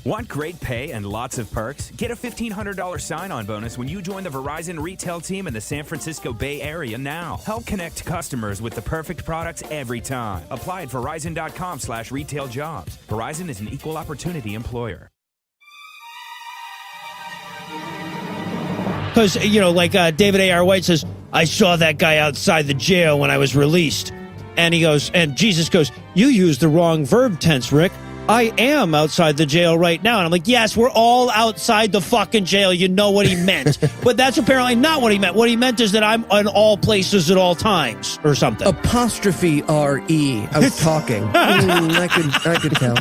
Want great pay and lots of perks? Get a $1,500 sign-on bonus when you join the Verizon retail team in the San Francisco Bay Area now. Help connect customers with the perfect products every time. Apply at Verizon.com/retail-jobs. Verizon is an equal opportunity employer. Because, David A.R. White says, I saw that guy outside the jail when I was released. And he goes, and Jesus goes, you used the wrong verb tense, Rick. I am outside the jail right now. And I'm like, yes, we're all outside the fucking jail. You know what he meant. But that's apparently not what he meant. What he meant is that I'm in all places at all times or something. Apostrophe R-E. I was talking. I could tell.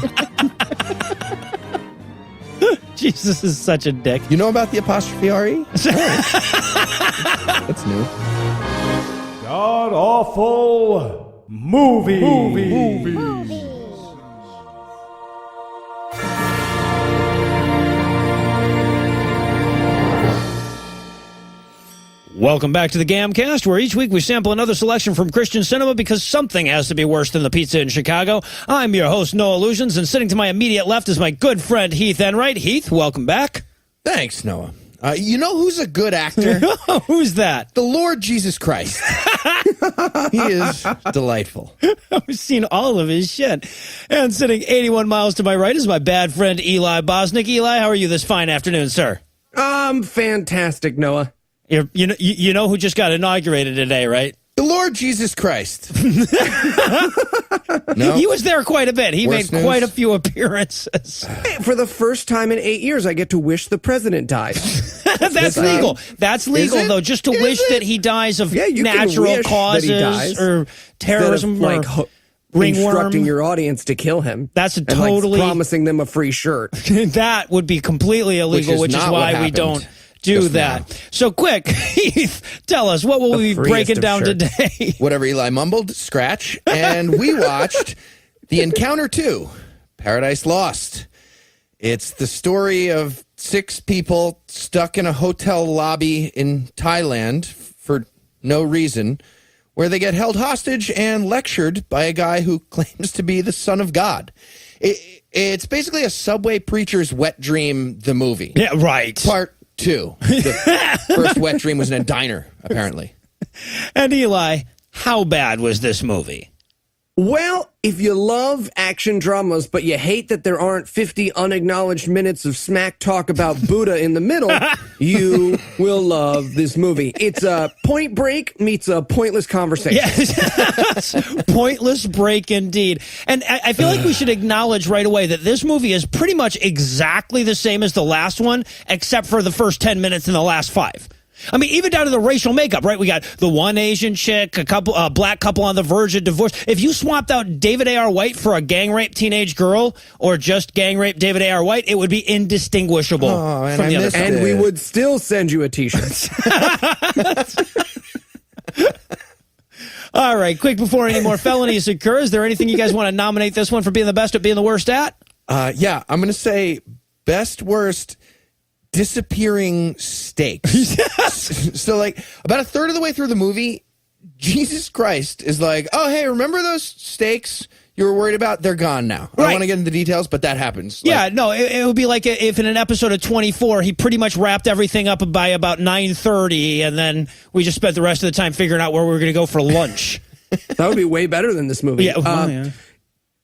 Jesus is such a dick. You know about the apostrophe R-E? That's new. God awful movie. Welcome back to the GAMcast, where each week we sample another selection from Christian cinema because something has to be worse than the pizza in Chicago. I'm your host, Noah Lugeons, and sitting to my immediate left is my good friend, Heath Enwright. Heath, welcome back. Thanks, Noah. You know who's a good actor? Who's that? The Lord Jesus Christ. He is delightful. I've seen all of his shit. And sitting 81 miles to my right is my bad friend, Eli Bosnick. Eli, how are you this fine afternoon, sir? I'm fantastic, Noah. You know who just got inaugurated today, right? The Lord Jesus Christ. No? He was there quite a bit. He Worst made quite a news? few appearances. For the first time in 8 years, I get to wish the president died. That's legal. That's legal, it? though. Just to Is wish it? that he dies of Yeah, you can natural wish that he causes dies or terrorism Instead or of, ringworm. instructing your audience to kill him. That's and, totally promising them a free shirt. that would be completely illegal, which is not what why we happened don't do just that. now. So quick, Heath, tell us, what will we be freest breaking of down shirts. today? Whatever Eli mumbled, scratch. And we watched The Encounter 2, Paradise Lost. It's the story of 6 people stuck in a hotel lobby in Thailand for no reason, where they get held hostage and lectured by a guy who claims to be the son of God. It's basically a Subway Preacher's wet dream, the movie. Yeah, right. Part 2. The first wet dream was in a diner, apparently. And Eli, how bad was this movie? Well, if you love action dramas, but you hate that there aren't 50 unacknowledged minutes of smack talk about Buddha in the middle, you will love this movie. It's a Point Break meets a pointless conversation. Yes. Pointless break indeed. And I feel like we should acknowledge right away that this movie is pretty much exactly the same as the last one, except for the first 10 minutes and the last 5. I mean, even down to the racial makeup, right? We got the one Asian chick, a black couple on the verge of divorce. If you swapped out David A.R. White for a gang rape teenage girl or just gang rape David A.R. White, it would be indistinguishable from the other. And we would still send you a t-shirt. All right, quick before any more felonies occur, is there anything you guys want to nominate this one for being the best at being the worst at? Yeah, I'm going to say best, worst, disappearing steaks. Yes. So, like, about a third of the way through the movie, Jesus Christ is like, oh, hey, remember those steaks you were worried about? They're gone now. I don't want to get into the details, but that happens. Yeah, no, it would be like if in an episode of 24, he pretty much wrapped everything up by about 9:30, and then we just spent the rest of the time figuring out where we were going to go for lunch. That would be way better than this movie. Yeah, yeah.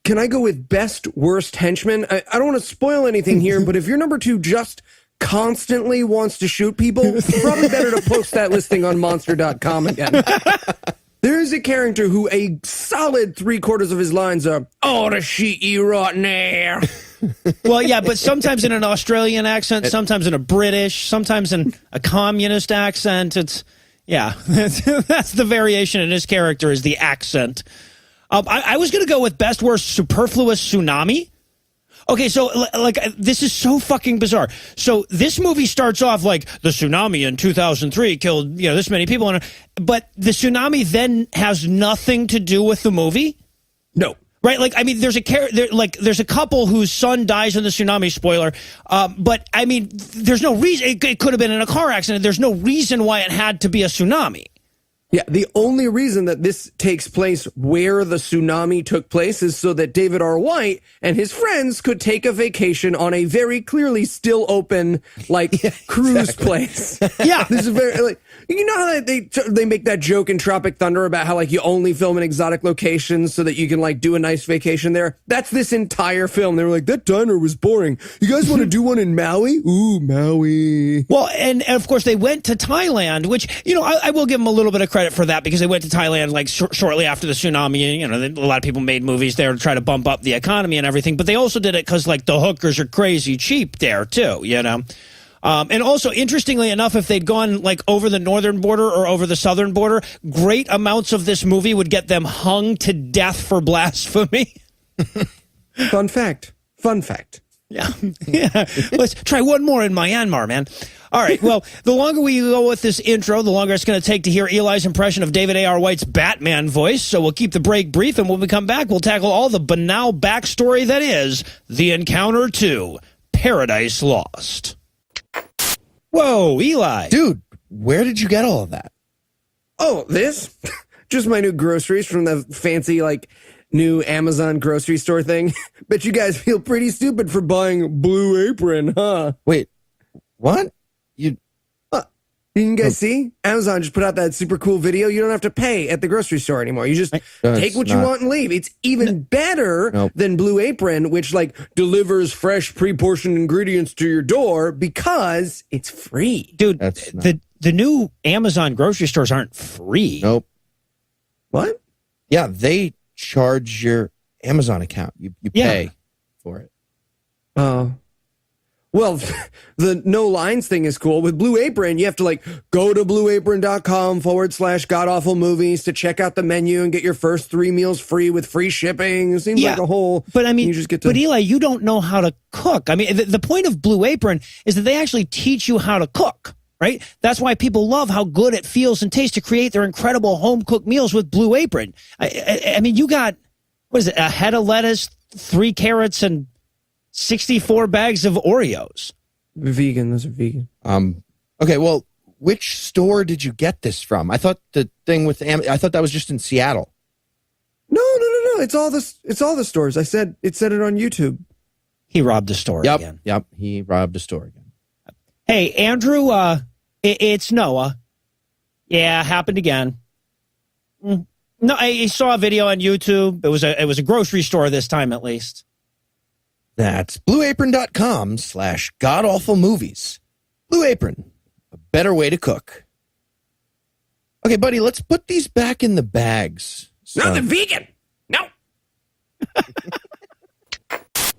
Can I go with best, worst henchman? I don't want to spoil anything here, but if your number 2 just constantly wants to shoot people, it's probably better to post that listing on monster.com again. There is a character who a solid 3/4 of his lines are, oh, the shit you right now. Well, yeah, but sometimes in an Australian accent, sometimes in a British, sometimes in a communist accent. It's, yeah, that's the variation in his character is the accent. I was going to go with best, worst, superfluous tsunami. Okay, so, like, this is so fucking bizarre. So, this movie starts off like, the tsunami in 2003 killed, this many people. But the tsunami then has nothing to do with the movie? No. Right? Like, I mean, there's a couple whose son dies in the tsunami, spoiler. But, I mean, there's no reason. It could have been in a car accident. There's no reason why it had to be a tsunami. Yeah, the only reason that this takes place where the tsunami took place is so that David R. White and his friends could take a vacation on a very clearly still open, cruise place. Yeah. This is very, you know how they make that joke in Tropic Thunder about how, you only film in exotic locations so that you can, do a nice vacation there? That's this entire film. They were like, that diner was boring. You guys want to do one in Maui? Ooh, Maui. Well, and of course, they went to Thailand, which, I will give them a little bit of credit for that because they went to Thailand shortly after the tsunami. A lot of people made movies there to try to bump up the economy and everything, but they also did it because the hookers are crazy cheap there too, and also, interestingly enough, if they'd gone over the northern border or over the southern border, great amounts of this movie would get them hung to death for blasphemy. Fun fact. Yeah. Let's try one more in Myanmar, man. All right. Well, the longer we go with this intro, the longer it's going to take to hear Eli's impression of David A.R. White's Batman voice. So we'll keep the break brief, and when we come back, we'll tackle all the banal backstory that is The Encounter 2, Paradise Lost. Whoa, Eli. Dude, where did you get all of that? Oh, this? Just my new groceries from the fancy, new Amazon grocery store thing. Bet you guys feel pretty stupid for buying Blue Apron, huh? Wait, what? Didn't you guys see? Amazon just put out that super cool video. You don't have to pay at the grocery store anymore. You just take what you want and leave. It's even better than Blue Apron, which delivers fresh pre-portioned ingredients to your door because it's free. Dude, the new Amazon grocery stores aren't free. Nope. What? Yeah, they charge your Amazon account. You pay for it. Oh. Well, the no lines thing is cool. With Blue Apron, you have to go to blueapron.com/godawfulmovies to check out the menu and get your first 3 meals free with free shipping. It seems like a whole. But I mean, you just get to. But Eli, you don't know how to cook. I mean, the point of Blue Apron is that they actually teach you how to cook. Right? That's why people love how good it feels and tastes to create their incredible home-cooked meals with Blue Apron. I mean, you got, what is it, a head of lettuce, 3 carrots, and 64 bags of Oreos. Vegan. Those are vegan. Okay, well, which store did you get this from? I thought the thing with I thought that was just in Seattle. No. It's all the stores. It said it on YouTube. He robbed a store again. Yep, he robbed a store again. Hey, Andrew, it's Noah. Yeah, happened again. No, I saw a video on YouTube. It was a grocery store this time, at least. That's blueapron.com/godawfulmovies. Blue Apron, a better way to cook. Okay, buddy, let's put these back in the bags. No, they're vegan. No.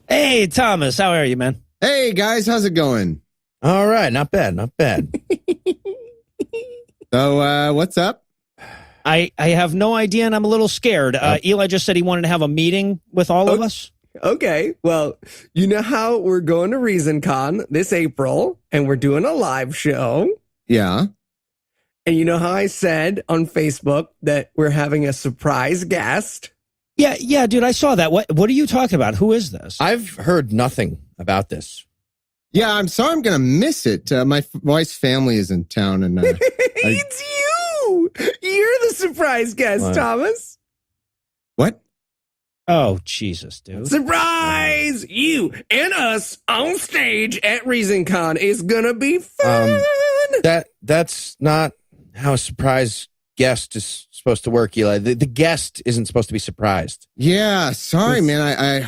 Hey, Thomas, how are you, man? Hey, guys, how's it going? All right, not bad. So, what's up? I have no idea, and I'm a little scared. Eli just said he wanted to have a meeting with all of us. Okay, well, you know how we're going to ReasonCon this April, and we're doing a live show. Yeah. And you know how I said on Facebook that we're having a surprise guest? Yeah, dude, I saw that. What are you talking about? Who is this? I've heard nothing about this. Yeah, I'm sorry I'm going to miss it. My wife's family is in town. And it's you! You're the surprise guest, What? Thomas. What? Oh, Jesus, dude. Surprise! You and us on stage at ReasonCon is going to be fun! That's not how a surprise guest is supposed to work, Eli. The guest isn't supposed to be surprised. Yeah, sorry, man. I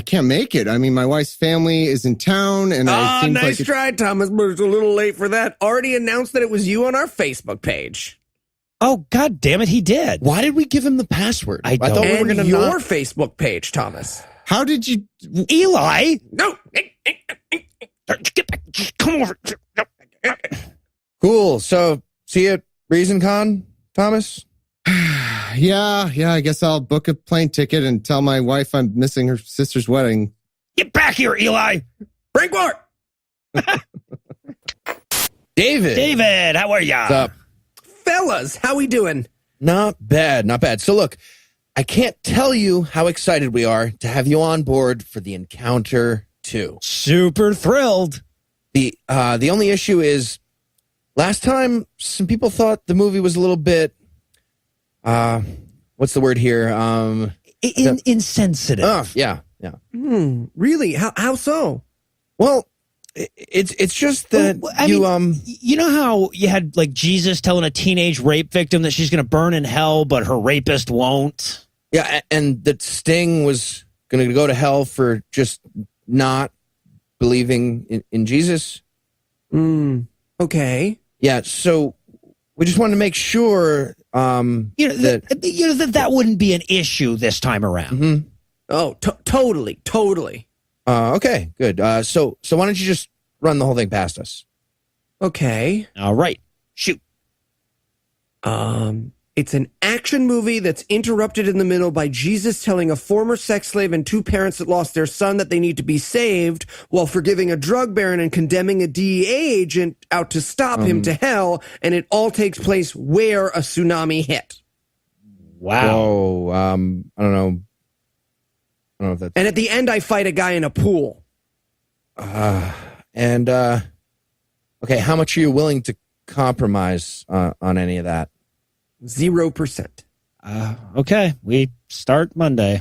can't make it. I mean, my wife's family is in town, and it seems nice like try, Thomas, but it's a little late for that. Already announced that it was you on our Facebook page. Oh, God damn it, he did. Why did we give him the password? I thought we were And going to your Facebook page, Thomas. How did you? Eli! No! Get back. Come over. Cool. So, see you at ReasonCon, Thomas? Yeah. I guess I'll book a plane ticket and tell my wife I'm missing her sister's wedding. Get back here, Eli! Break war! David, how are ya? what's up? Fellas, how we doing? Not bad. So look, I can't tell you how excited we are to have you on board for the Encounter 2. Super thrilled. The only issue is Last time, some people thought the movie was a little bit, what's the word here? Insensitive. Yeah. Really? How so? Well, it's just that you know how you had like Jesus telling a teenage rape victim that she's going to burn in hell, but her rapist won't. Yeah, and that Sting was going to go to hell for just not believing in Jesus. Okay. Yeah, so we just wanted to make sure that wouldn't be an issue this time around. Mm-hmm. Oh, totally. Okay, good. So why don't you just run the whole thing past us? Okay. All right. Shoot. It's an action movie that's interrupted in the middle by Jesus telling a former sex slave and two parents that lost their son that they need to be saved, while forgiving a drug baron and condemning a DEA agent out to stop him to hell, and it all takes place where a tsunami hit. Wow. Whoa, I don't know if that's... And at the end, I fight a guy in a pool. Okay, how much are you willing to compromise on any of that? 0%. Okay, we start Monday.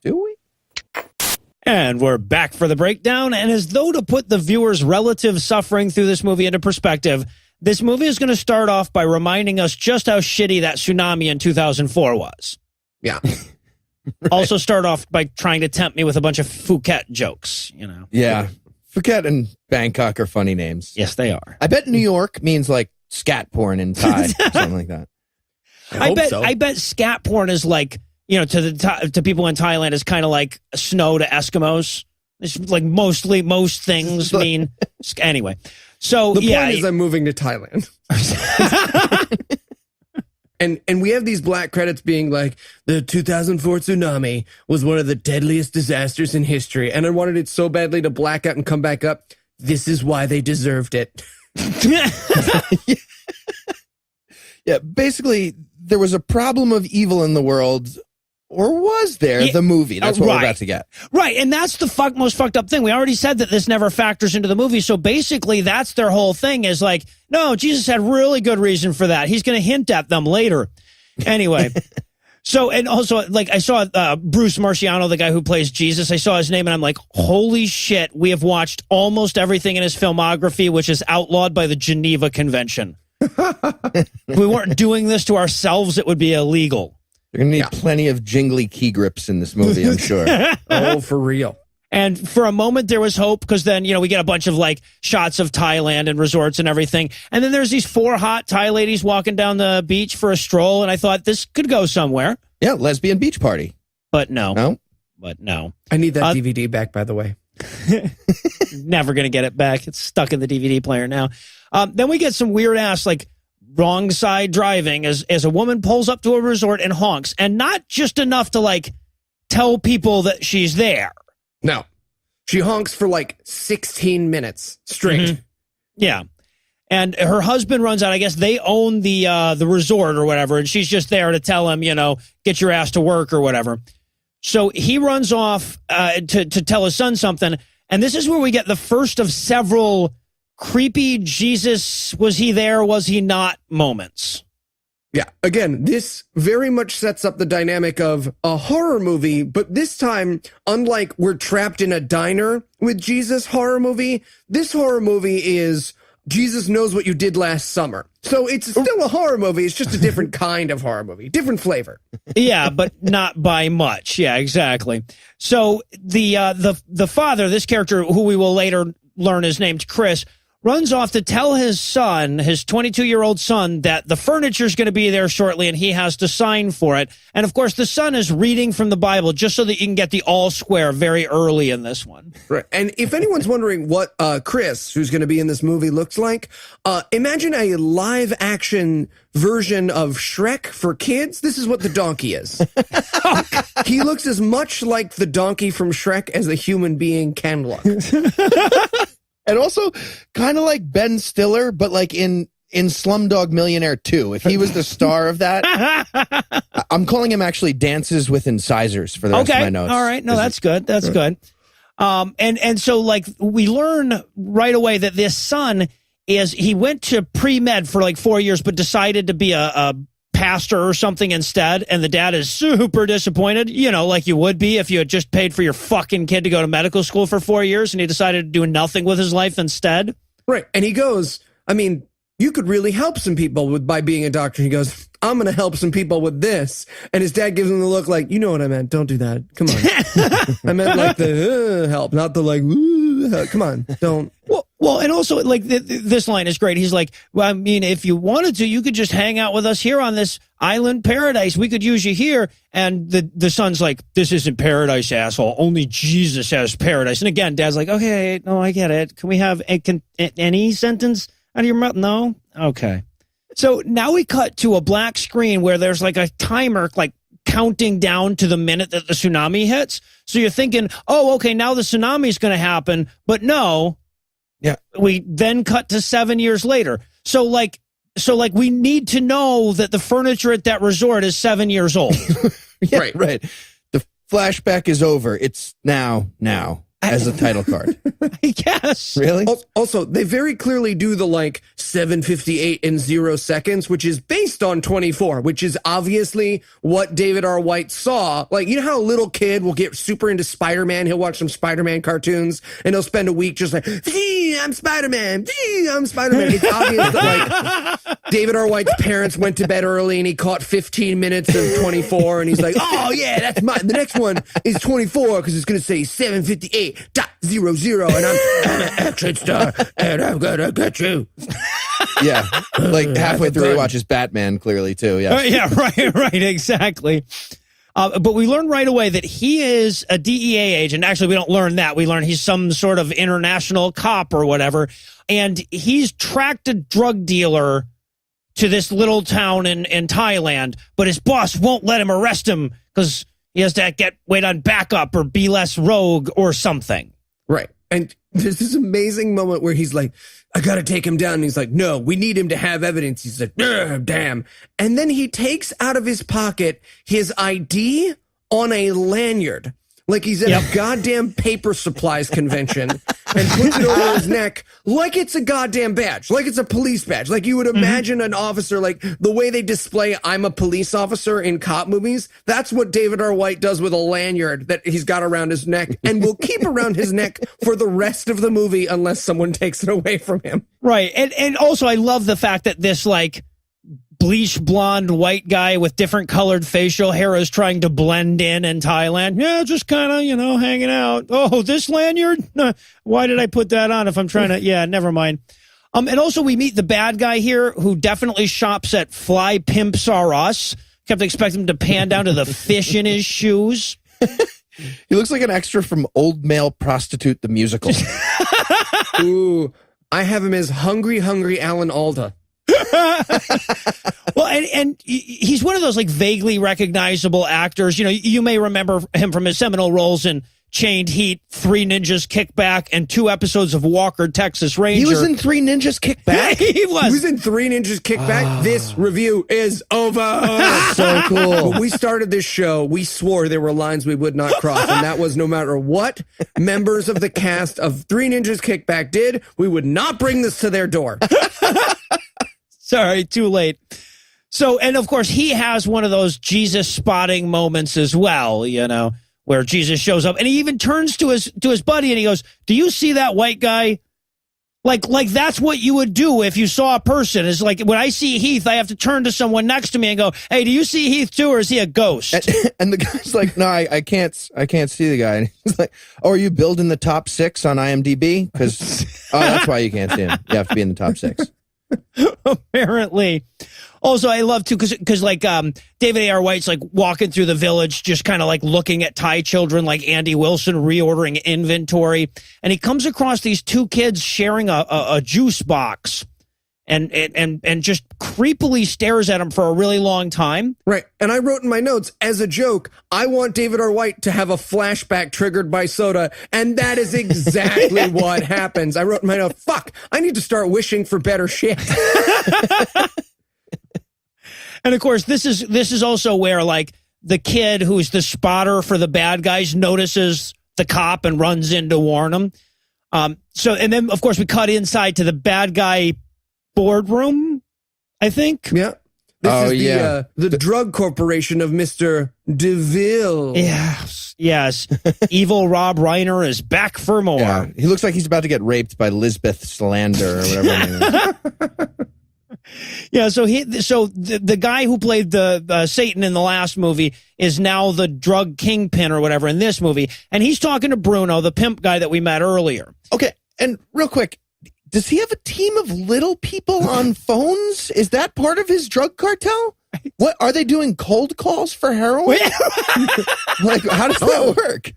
Do we? And we're back for the breakdown. And as though to put the viewer's relative suffering through this movie into perspective, this movie is going to start off by reminding us just how shitty that tsunami in 2004 was. Yeah. Right. Also start off by trying to tempt me with a bunch of Phuket jokes, you know. Yeah. Phuket and Bangkok are funny names. Yes, they are. I bet New York means like scat porn in Thai or something like that. I bet scat porn is like, you know, to people in Thailand is kind of like snow to Eskimos. It's like most things mean anyway. So the point is, I'm moving to Thailand, and we have these black credits being like, the 2004 tsunami was one of the deadliest disasters in history, and I wanted it so badly to black out and come back up. This is why they deserved it. Yeah, basically, there was a problem of evil in the world, or was there? Yeah, the movie. That's what we're about to get. Right, and that's the most fucked up thing. We already said that this never factors into the movie, so basically that's their whole thing is like, no, Jesus had really good reason for that. He's going to hint at them later. Anyway, so, and also, like, I saw Bruce Marciano, the guy who plays Jesus, I saw his name, and I'm like, holy shit, we have watched almost everything in his filmography, which is outlawed by the Geneva Convention. If we weren't doing this to ourselves, it would be illegal. You're going to need plenty of jingly key grips in this movie, I'm sure. Oh, for real. And for a moment, there was hope because then, you know, we get a bunch of like shots of Thailand and resorts and everything. And then there's these 4 hot Thai ladies walking down the beach for a stroll. And I thought this could go somewhere. Yeah, lesbian beach party. But no. No? But no. I need that DVD back, by the way. Never going to get it back. It's stuck in the DVD player now. Then we get some weird ass, like, wrong side driving as a woman pulls up to a resort and honks. And not just enough to, like, tell people that she's there. No. She honks for, like, 16 minutes straight. Mm-hmm. Yeah. And her husband runs out. I guess they own the resort or whatever. And she's just there to tell him, you know, get your ass to work or whatever. So he runs off to tell his son something. And this is where we get the first of several creepy Jesus, was he there, was he not moments. Yeah, again, this very much sets up the dynamic of a horror movie, but this time, unlike We're Trapped in a Diner with Jesus horror movie, this horror movie is Jesus Knows What You Did Last Summer. So it's still a horror movie, it's just a different kind of horror movie, different flavor. Yeah, but not by much. Yeah, exactly. So the father, this character who we will later learn is named Chris, runs off to tell his son, his 22-year-old son, that the furniture's going to be there shortly and he has to sign for it. And, of course, the son is reading from the Bible just so that you can get the all square very early in this one. Right. And if anyone's wondering what Chris, who's going to be in this movie, looks like, imagine a live-action version of Shrek for kids. This is what the donkey is. He looks as much like the donkey from Shrek as a human being can look. And also kind of like Ben Stiller, but like in Slumdog Millionaire 2. If he was the star of that, I'm calling him actually Dances with Incisors for the rest of my notes. All right. No, that's good. That's good. And so like we learn right away that this son is he went to pre-med for like 4 years, but decided to be a pastor or something instead. And the dad is super disappointed, you know, like you would be if you had just paid for your fucking kid to go to medical school for 4 years and he decided to do nothing with his life instead. Right. And he goes, I mean, you could really help some people by being a doctor. He goes, I'm going to help some people with this. And his dad gives him the look like, you know what I meant. Don't do that. Come on. I meant like the help, not the like, help. Come on. Don't. Well, and also, like, this line is great. He's like, well, I mean, if you wanted to, you could just hang out with us here on this island paradise. We could use you here. And the son's like, this isn't paradise, asshole. Only Jesus has paradise. And again, dad's like, okay, no, I get it. Can we have any sentence out of your mouth? No? Okay. So now we cut to a black screen where there's like a timer, like, counting down to the minute that the tsunami hits. So you're thinking, oh, okay, now the tsunami is going to happen. But no. Yeah. We then cut to 7 years later. So like we need to know that the furniture at that resort is 7 years old. Yeah, right. The flashback is over. It's now as a title card. I guess. Really? Also, they very clearly do the like 7:58 in 0 seconds, which is based on 24, which is obviously what David R. White saw. Like, you know how a little kid will get super into Spider-Man? He'll watch some Spider-Man cartoons and he'll spend a week just like, I'm Spider-Man. I'm Spider-Man. It's obvious that like David R. White's parents went to bed early and he caught 15 minutes of 24 and he's like, oh yeah, that's mine. The next one is 24 because it's going to say 7:58.00 and I'm an action star and I'm gonna get you. Yeah, like halfway through he watches Batman clearly too. Yeah, yeah, right, exactly. But we learn right away that he is a DEA agent. Actually, we don't learn that. We learn he's some sort of international cop or whatever. And he's tracked a drug dealer to this little town in Thailand, but his boss won't let him arrest him because he has to wait on backup or be less rogue or something. Right. And there's this amazing moment where he's like, I got to take him down. And he's like, no, we need him to have evidence. He's like, damn. And then he takes out of his pocket his ID on a lanyard. Like he's at a goddamn paper supplies convention and puts it over his neck like it's a goddamn badge, like it's a police badge. Like you would imagine an officer, like the way they display I'm a police officer in cop movies. That's what David R. White does with a lanyard that he's got around his neck and will keep around his neck for the rest of the movie unless someone takes it away from him. Right. And also I love the fact that this like bleach blonde white guy with different colored facial hair is trying to blend in Thailand. Yeah, just kind of, hanging out. Oh, this lanyard? Why did I put that on if I'm trying to? Yeah, never mind. And also we meet the bad guy here who definitely shops at Fly Pimps R Us. Kept expecting him to pan down to the fish in his shoes. He looks like an extra from Old Male Prostitute the Musical. Ooh, I have him as Hungry Alan Alda. Well, and he's one of those like vaguely recognizable actors. You may remember him from his seminal roles in Chained Heat, 3 Ninjas Kick Back, and 2 episodes of Walker, Texas Ranger. He was in 3 Ninjas Kick Back? He was in 3 Ninjas Kick Back. This review is over. So cool. When we started this show, we swore there were lines we would not cross, and that was no matter what members of the cast of 3 Ninjas Kick Back did, we would not bring this to their door. Sorry, too late. So, and of course, he has one of those Jesus spotting moments as well, where Jesus shows up and he even turns to his buddy and he goes, do you see that white guy? Like that's what you would do if you saw a person. Is like when I see Heath, I have to turn to someone next to me and go, hey, do you see Heath too, or is he a ghost? And the guy's like, no, I can't see the guy. And he's like, oh, are you building the top 6 on IMDb? Because that's why you can't see him. You have to be in the top 6. Apparently. Also, I love too because like David A.R. White's like walking through the village, just kind of like looking at Thai children like Andy Wilson reordering inventory, and he comes across these 2 kids sharing a juice box, and just creepily stares at him for a really long time. Right, and I wrote in my notes as a joke, I want David R. White to have a flashback triggered by soda, and that is exactly what happens. I wrote in my note, fuck, I need to start wishing for better shit. And of course, this is also where like the kid who's the spotter for the bad guys notices the cop and runs in to warn him. So, and then, of course, we cut inside to the bad guy boardroom, I think. Yeah. This is the drug corporation of Mr. DeVille. Yes. Evil Rob Reiner is back for more. Yeah. He looks like he's about to get raped by Lisbeth Salander or whatever her name is. Yeah, so the guy who played the Satan in the last movie is now the drug kingpin or whatever in this movie, and he's talking to Bruno, the pimp guy that we met earlier. Okay, and real quick, does he have a team of little people on phones? Is that part of his drug cartel? What are they doing? Cold calls for heroin? Like, how does that work?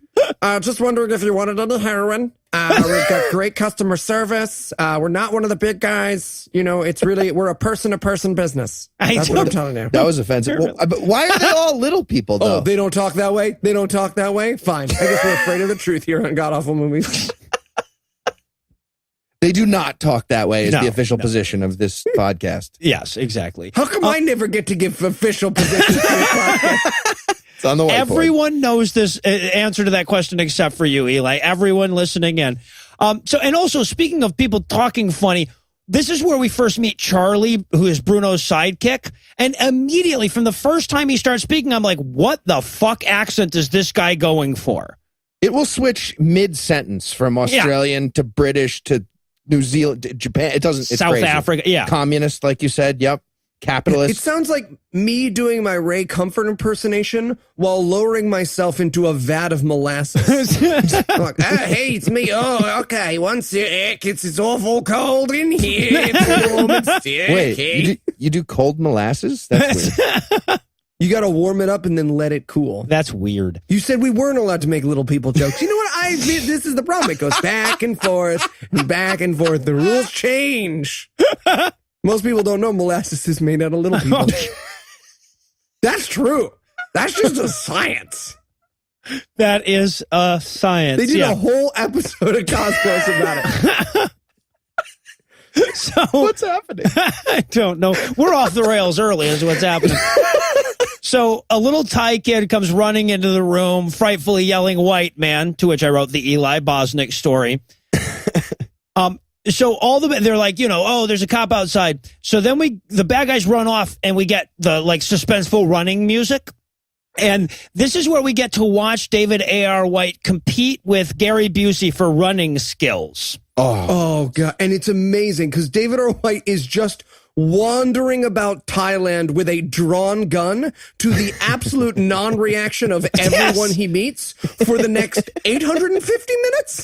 Just wondering if you wanted any heroin. We've got great customer service. We're not one of the big guys. You know, it's really, we're a person-to-person business. That's what I'm telling you. That was offensive. Well, but why are they all little people, though? Oh, they don't talk that way? They don't talk that way? Fine. I guess we're afraid of the truth here on God Awful Movies. They do not talk that way is the official position of this podcast. Yes, exactly. How come I never get to give official positions to this podcast? It's on the whiteboard. Everyone knows this answer to that question except for you, Eli. Everyone listening in. And also, speaking of people talking funny, this is where we first meet Charlie, who is Bruno's sidekick. And immediately, from the first time he starts speaking, I'm like, what the fuck accent is this guy going for? It will switch mid-sentence from Australian to British to New Zealand, Japan. It doesn't. It's South crazy. Africa, yeah. Communist, like you said. Yep. Capitalist. It sounds like me doing my Ray Comfort impersonation while lowering myself into a vat of molasses. Like, hey, it's me. Oh, okay. One sec. It's awful cold in here. It's warm and sticky. Wait, you do cold molasses? That's weird. You got to warm it up and then let it cool. That's weird. You said we weren't allowed to make little people jokes. You know what? This is the problem. It goes back and forth and back and forth. The rules change. Most people don't know molasses is made out of little people. That's true. That's just a science. That is a science. They did a whole episode of Cosmos about it. So what's happening? I don't know. We're off the rails early is what's happening. So a little Thai kid comes running into the room, frightfully yelling white man, to which I wrote the Eli Bosnick story. So they're like, oh, there's a cop outside. So then the bad guys run off and we get the like suspenseful running music. And this is where we get to watch David A.R. White compete with Gary Busey for running skills. Oh God. And it's amazing because David R. White is just wandering about Thailand with a drawn gun to the absolute non-reaction of everyone he meets for the next 850 minutes.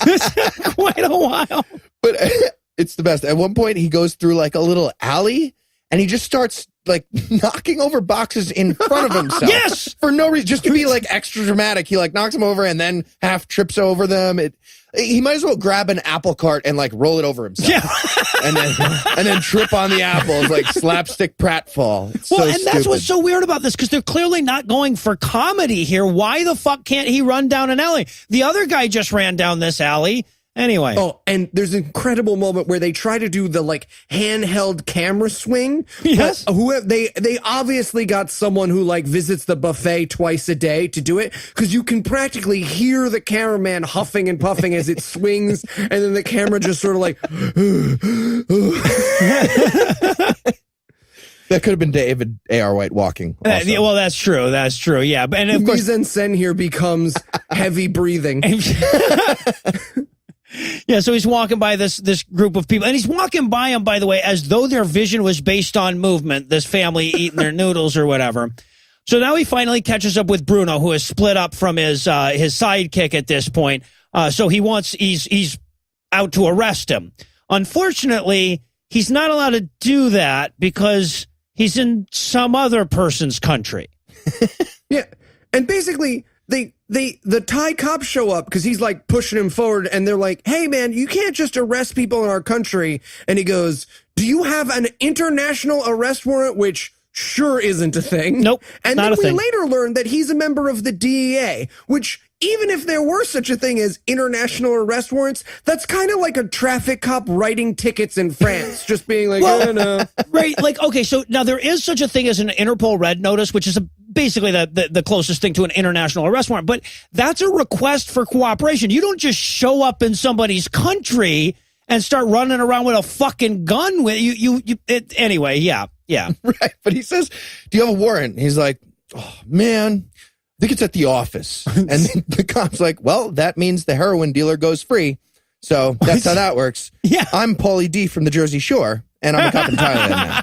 Quite a while. But it's the best. At one point, he goes through like a little alley and he just starts like knocking over boxes in front of himself. Yes! For no reason, just to be like extra dramatic. He like knocks them over and then half trips over them. He might as well grab an apple cart and like roll it over himself. Yeah. and then trip on the apples like slapstick pratfall. It's so that's stupid. what's so weird about this because they're clearly not going for comedy here. Why the fuck can't he run down an alley? The other guy just ran down this alley. Anyway. Oh, and there's an incredible moment where they try to do the like handheld camera swing. Yes. They obviously got someone who like visits the buffet twice a day to do it because you can practically hear the cameraman huffing and puffing as it swings, and then the camera just sort of like. That could have been David A.R. White walking. Well, that's true. That's true. Yeah. And of course, mise-en-scène here becomes heavy breathing. Yeah, so he's walking by this group of people, and he's walking by them, by the way, as though their vision was based on movement, this family eating their noodles or whatever. So now he finally catches up with Bruno, who has split up from his sidekick at this point. So he's out to arrest him. Unfortunately, he's not allowed to do that because he's in some other person's country. Yeah, and basically the Thai cops show up because he's like pushing him forward, and they're like, hey man, you can't just arrest people in our country. And he goes, do you have an international arrest warrant? Which sure isn't a thing. Nope. And then we later learn that he's a member of the DEA, which even if there were such a thing as international arrest warrants, that's kind of like a traffic cop writing tickets in France, just being like, no. Right, like, okay, so now there is such a thing as an Interpol Red Notice, which is basically the closest thing to an international arrest warrant. But that's a request for cooperation. You don't just show up in somebody's country and start running around with a fucking gun with you. Anyway, yeah. Right. But he says, do you have a warrant? He's like, oh, man, I think it's at the office. And then the cop's like, well, that means the heroin dealer goes free. So that's how that works. Yeah. I'm Paulie D from the Jersey Shore, and I'm a cop in Thailand now.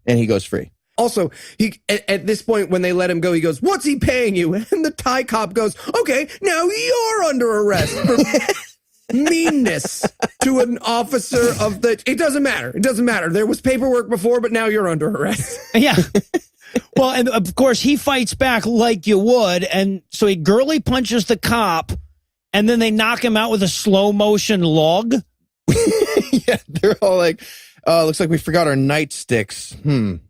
And he goes free. Also, he at this point, when they let him go, he goes, what's he paying you? And the Thai cop goes, okay, now you're under arrest for meanness to an officer of the... It doesn't matter. There was paperwork before, but now you're under arrest. Yeah. Well, and of course, he fights back like you would. And so he girly punches the cop, and then they knock him out with a slow motion log. Yeah, they're all like, looks like we forgot our nightsticks.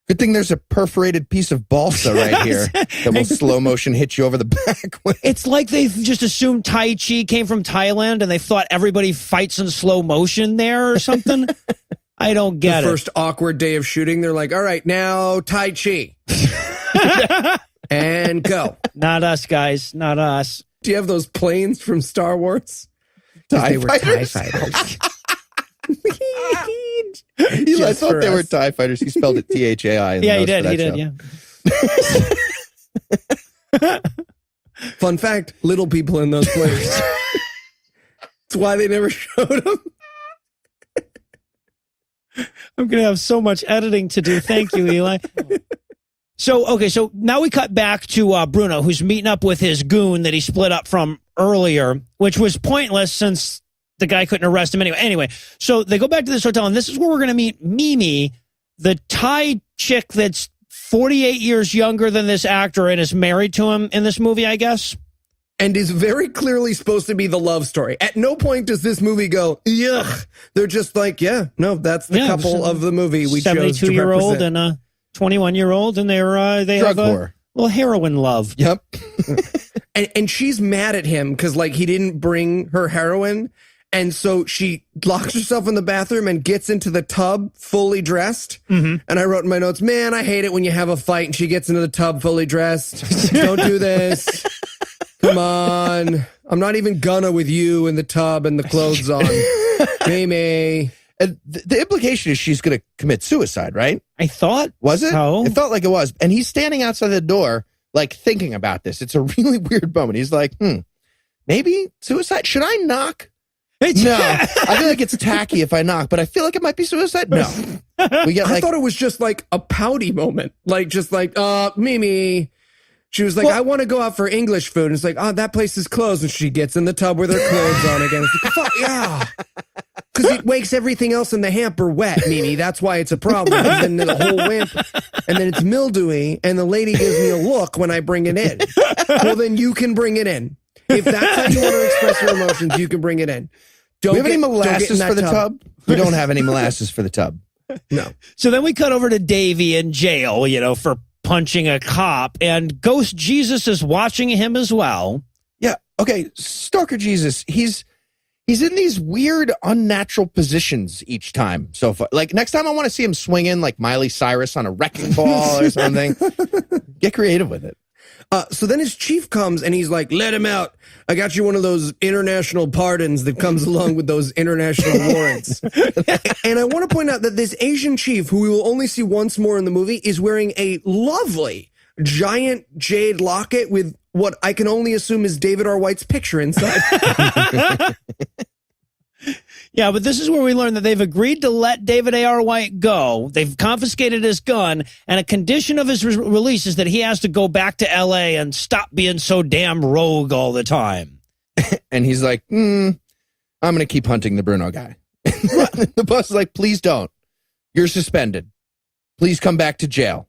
Good thing there's a perforated piece of balsa right here that will slow motion hit you over the back with. It's like they just assumed Tai Chi came from Thailand and they thought everybody fights in slow motion there or something. I don't get The it. first awkward day of shooting, they're like, all right, now Tai Chi. And go. Not us, guys. Not us. Do you have those planes from Star Wars? TIE fighters? TIE fighters. I thought they were TIE fighters. He spelled it THAI. Yeah, he did. Yeah. Fun fact, little people in those planes. That's why they never showed them. I'm going to have so much editing to do. Thank you, Eli. So now we cut back to Bruno, who's meeting up with his goon that he split up from earlier, which was pointless since the guy couldn't arrest him anyway. So they go back to this hotel, and this is where we're going to meet Mimi, the Thai chick that's 48 years younger than this actor and is married to him in this movie, I guess. And is very clearly supposed to be the love story. At no point does this movie go, yuck. They're just like, yeah, no, that's the couple of the movie we chose to 72-year-old and a 21-year-old, and they have a little heroin love. Yep. and she's mad at him because, like, he didn't bring her heroin. And so she locks herself in the bathroom and gets into the tub fully dressed. Mm-hmm. And I wrote in my notes, man, I hate it when you have a fight and she gets into the tub fully dressed. Don't do this. Come on. I'm not even gonna with you in the tub and the clothes on. Mimi. And the implication is she's going to commit suicide, right? I thought. Was it? So. It felt like it was. And he's standing outside the door, like, thinking about this. It's a really weird moment. He's like, maybe suicide? Should I knock? No. I feel like it's tacky if I knock, but I feel like it might be suicide. No. I thought it was just like a pouty moment. Like, just like, Mimi. She was like, I want to go out for English food. And it's like, that place is closed. And she gets in the tub with her clothes on again. It's like, fuck, yeah. Because it makes everything else in the hamper wet, Mimi. That's why it's a problem. And then the whole and then it's mildewy. And the lady gives me a look when I bring it in. Well, then you can bring it in. If that's how you want to express your emotions, you can bring it in. Do we have any molasses for the tub? We don't have any molasses for the tub. No. So then we cut over to Davey in jail, for punching a cop, and Ghost Jesus is watching him as well. Yeah. Okay. Stalker Jesus. He's in these weird, unnatural positions each time so far. Like, next time I want to see him swinging like Miley Cyrus on a wrecking ball or something. Get creative with it. So then his chief comes and he's like, let him out. I got you one of those international pardons that comes along with those international warrants. And I want to point out that this Asian chief, who we will only see once more in the movie, is wearing a lovely giant jade locket with what I can only assume is David R. White's picture inside. Yeah, but this is where we learn that they've agreed to let David A.R. White go. They've confiscated his gun, and a condition of his release is that he has to go back to L.A. and stop being so damn rogue all the time. And he's like, I'm going to keep hunting the Bruno guy. The boss is like, please don't. You're suspended. Please come back to jail.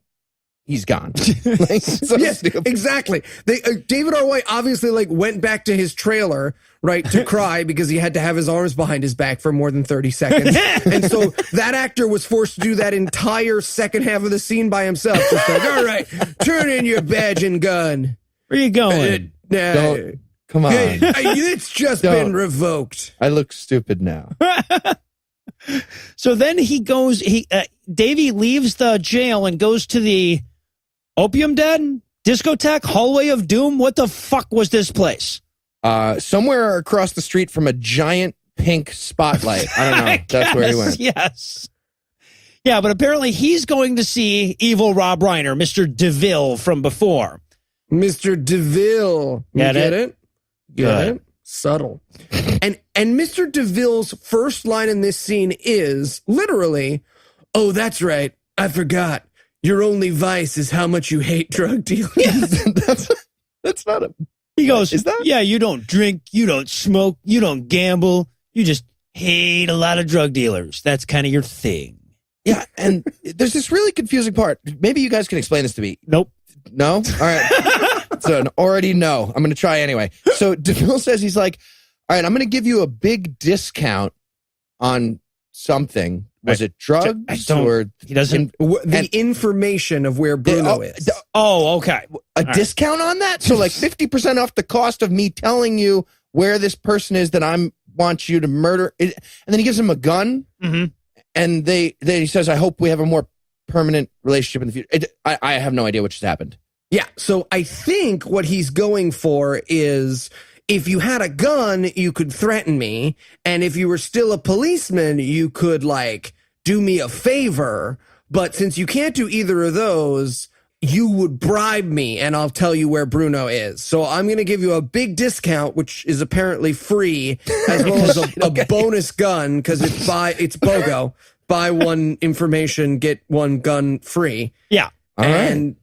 He's gone. Yes, exactly. David R. White obviously went back to his trailer, right, to cry because he had to have his arms behind his back for more than 30 seconds. And so that actor was forced to do that entire second half of the scene by himself. Just like, all right, turn in your badge and gun. Where you going? Come on. It's just been revoked. I look stupid now. So then he goes, Davey leaves the jail and goes to the opium den. discotheque, hallway of doom? What the fuck was this place? Somewhere across the street from a giant pink spotlight. I don't know. That's where he went. Yes. Yeah, but apparently he's going to see evil Rob Reiner, Mr. DeVille from before. Mr. DeVille. Get it? Get Good. it? Subtle. And Mr. DeVille's first line in this scene is literally, "Oh, that's right. I forgot. Your only vice is how much you hate drug dealers." That's not a... He goes, Is that? "Yeah, you don't drink, you don't smoke, you don't gamble, you just hate a lot of drug dealers. That's kind of your thing." Yeah, and there's this really confusing part. Maybe you guys can explain this to me. Nope. No? All right. So already no. I'm going to try anyway. So DeVille says, he's like, all right, I'm going to give you a big discount on something. Was it drugs or... He doesn't... The information of where Bruno is. Oh, okay. A discount on that? So like 50% off the cost of me telling you where this person is that I want you to murder. And then he gives him a gun. Mm-hmm. And he says, I hope we have a more permanent relationship in the future. I have no idea what just happened. Yeah, so I think what he's going for is, if you had a gun, you could threaten me. And if you were still a policeman, you could, like, do me a favor. But since you can't do either of those, you would bribe me and I'll tell you where Bruno is. So I'm going to give you a big discount, which is apparently free, as well as a bonus gun, because it's BOGO. Buy one information, get one gun free. Yeah. And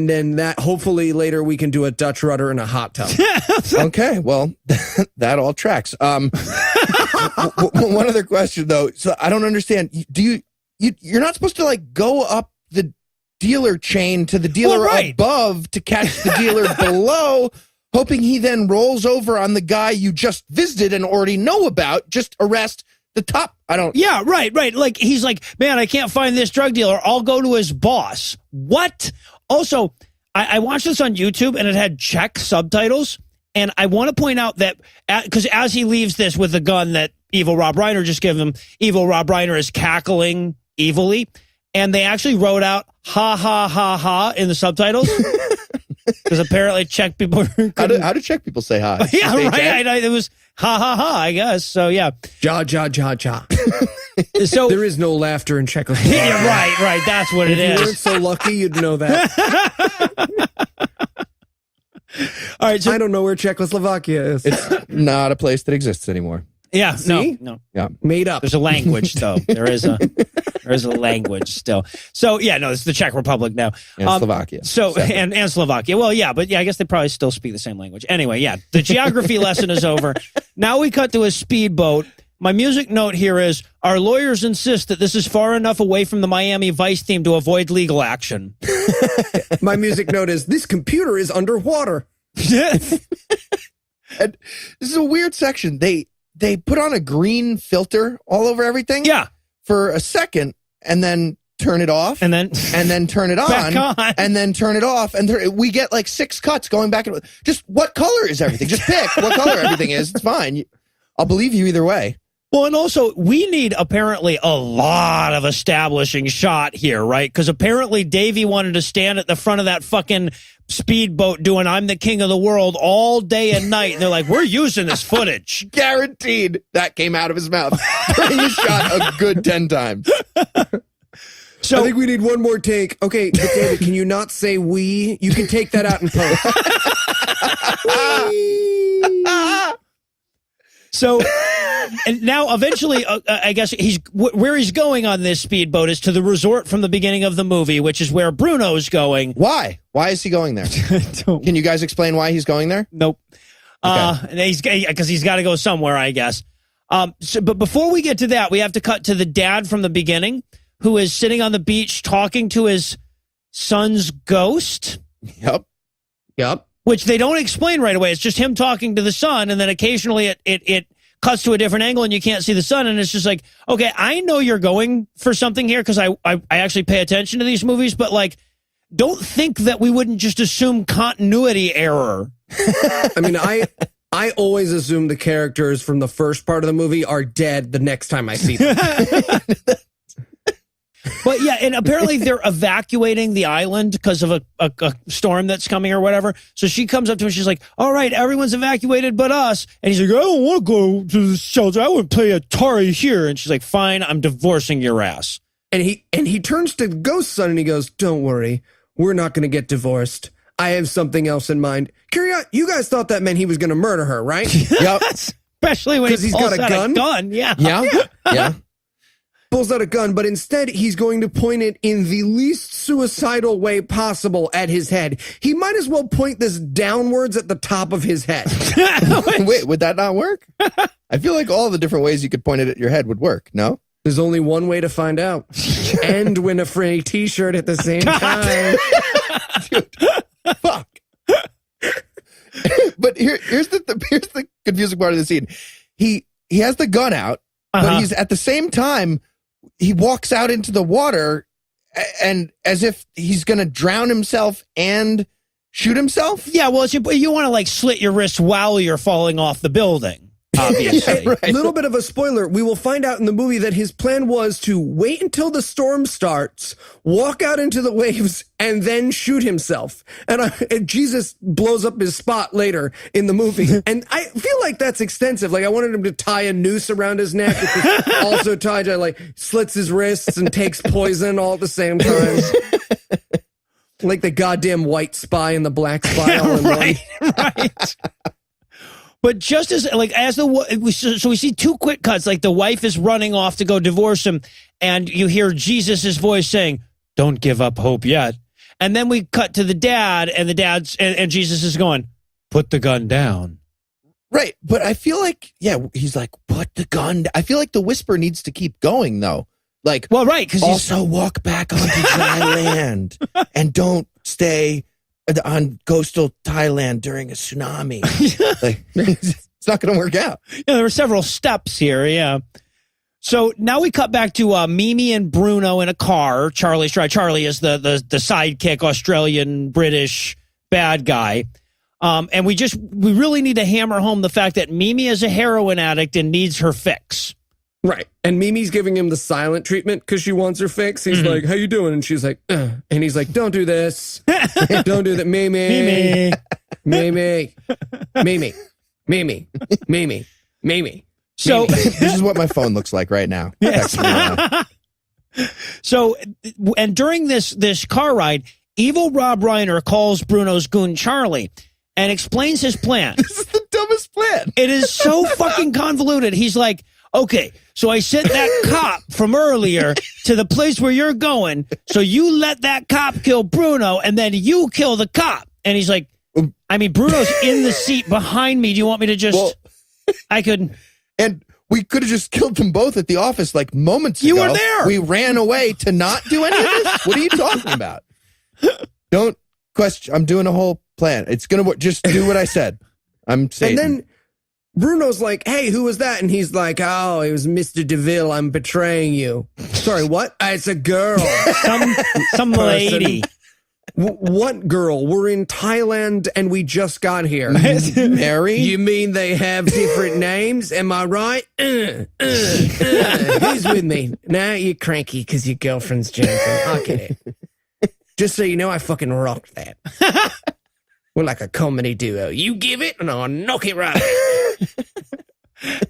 then that, hopefully later we can do a Dutch rudder in a hot tub. Okay, well, that all tracks. One other question though. So I don't understand. You're not supposed to like go up the dealer chain to the dealer above to catch the dealer below, hoping he then rolls over on the guy you just visited and already know about. Just arrest the top. Yeah, right. Like, he's like, man, I can't find this drug dealer. I'll go to his boss. What? Also, I watched this on YouTube and it had Czech subtitles. And I want to point out that, because as he leaves this with the gun that evil Rob Reiner just gave him, evil Rob Reiner is cackling evilly. And they actually wrote out ha, ha, ha, ha in the subtitles. Because apparently Czech people... How do Czech people say hi? Yeah, right. It was ha, ha, ha, I guess. So, yeah. Ja, ja, ja, ja. So there is no laughter in Czechoslovakia. Yeah, right. That's what it is. If you weren't so lucky, you'd know that. All right. So, I don't know where Czechoslovakia is. It's not a place that exists anymore. Yeah. See? No. Yeah. Made up. There's a language, though. There is a language still. So, yeah, no, it's the Czech Republic now. And Slovakia. So, and Slovakia. Well, yeah, but yeah, I guess they probably still speak the same language. Anyway, yeah, the geography lesson is over. Now we cut to a speedboat. My music note here is, our lawyers insist that this is far enough away from the Miami Vice theme to avoid legal action. My music note is, this computer is underwater. And this is a weird section. They put on a green filter all over everything. Yeah. For a second, and then turn it off, and then turn it back on, and then turn it off, and we get like 6 cuts going back and just what color is everything? Just pick what color everything is. It's fine. I'll believe you either way. Well, and also, we need apparently a lot of establishing shot here, right? Because apparently Davey wanted to stand at the front of that fucking speedboat doing I'm the king of the world all day and night. And they're like, we're using this footage. Guaranteed that came out of his mouth during the shot a good 10 times. So I think we need one more take. Okay, but David, can you not say we? You can take that out and post. So, and now eventually, I guess where he's going on this speedboat is to the resort from the beginning of the movie, which is where Bruno's going. Why? Why is he going there? Can you guys explain why he's going there? Nope. Okay. Because he's got to go somewhere, I guess. But before we get to that, we have to cut to the dad from the beginning, who is sitting on the beach talking to his son's ghost. Yep. Which they don't explain right away. It's just him talking to the son, and then occasionally it cuts to a different angle and you can't see the son, and it's just like, okay, I know you're going for something here because I actually pay attention to these movies, but like, don't think that we wouldn't just assume continuity error. I mean, I always assume the characters from the first part of the movie are dead the next time I see them. But yeah, and apparently they're evacuating the island because of a storm that's coming or whatever. So she comes up to him. She's like, all right, everyone's evacuated but us. And he's like, I don't want to go to the shelter. I want to play Atari here. And she's like, fine, I'm divorcing your ass. And he turns to Ghost Son and he goes, don't worry, we're not going to get divorced. I have something else in mind. You guys thought that meant he was going to murder her, right? Yep. Especially when he's got a gun. Yeah. Yeah. Pulls out a gun, but instead he's going to point it in the least suicidal way possible at his head. He might as well point this downwards at the top of his head. Wait, would that not work? I feel like all the different ways you could point it at your head would work, no? There's only one way to find out. And win a free t-shirt at the same time. Dude, fuck. But here's the confusing part of the scene. He has the gun out, but he's at the same time, he walks out into the water and as if he's going to drown himself and shoot himself. Yeah, well, you want to like slit your wrist while you're falling off the building. Obviously. A little bit of a spoiler. We will find out in the movie that his plan was to wait until the storm starts, walk out into the waves, and then shoot himself. And Jesus blows up his spot later in the movie. And I feel like that's extensive. Like I wanted him to tie a noose around his neck, which is also tied to like slits his wrists and takes poison all at the same time. Like the goddamn white spy and the black spy all in one. Right. But just as so we see two quick cuts, like the wife is running off to go divorce him, and you hear Jesus' voice saying, "Don't give up hope yet." And then we cut to the dad, and and Jesus is going, "Put the gun down." Right, but I feel like he's like, "Put the gun." I feel like the whisper needs to keep going though. Like, well, right, because also walk back onto dry land and don't stay on coastal Thailand during a tsunami. Like, it's not going to work out. Yeah, there were several steps here. Yeah. So now we cut back to Mimi and Bruno in a car. Charlie is the sidekick, Australian, British bad guy. And we really need to hammer home the fact that Mimi is a heroin addict and needs her fix. Right. And Mimi's giving him the silent treatment because she wants her fix. He's like, how you doing? And she's like, ugh. And he's like, don't do this. Don't do that. Mimi. Mimi. Mimi. Mimi. Mimi. Mimi. So this is what my phone looks like right now. Yes. So, and during this car ride, evil Rob Reiner calls Bruno's goon Charlie and explains his plan. This is the dumbest plan. It is so fucking convoluted. He's like, okay, so I sent that cop from earlier to the place where you're going, so you let that cop kill Bruno, and then you kill the cop. And he's like, I mean, Bruno's in the seat behind me. Do you want me to just... Well, I could... And we could have just killed them both at the office like moments ago. You were there. We ran away to not do any of this? What are you talking about? Don't question. I'm doing a whole plan. It's going to work. Just do what I said. I'm saying. And then Bruno's like, hey, who was that? And he's like, oh, it was Mr. DeVille. I'm betraying you. Sorry, what? It's a girl. Some lady. What girl? We're in Thailand and we just got here. Mary? You mean they have different names? Am I right? Who's with me? Now you're cranky because your girlfriend's Jennifer. Okay. Just so you know, I fucking rocked that. We're like a comedy duo. You give it and I'll knock it right.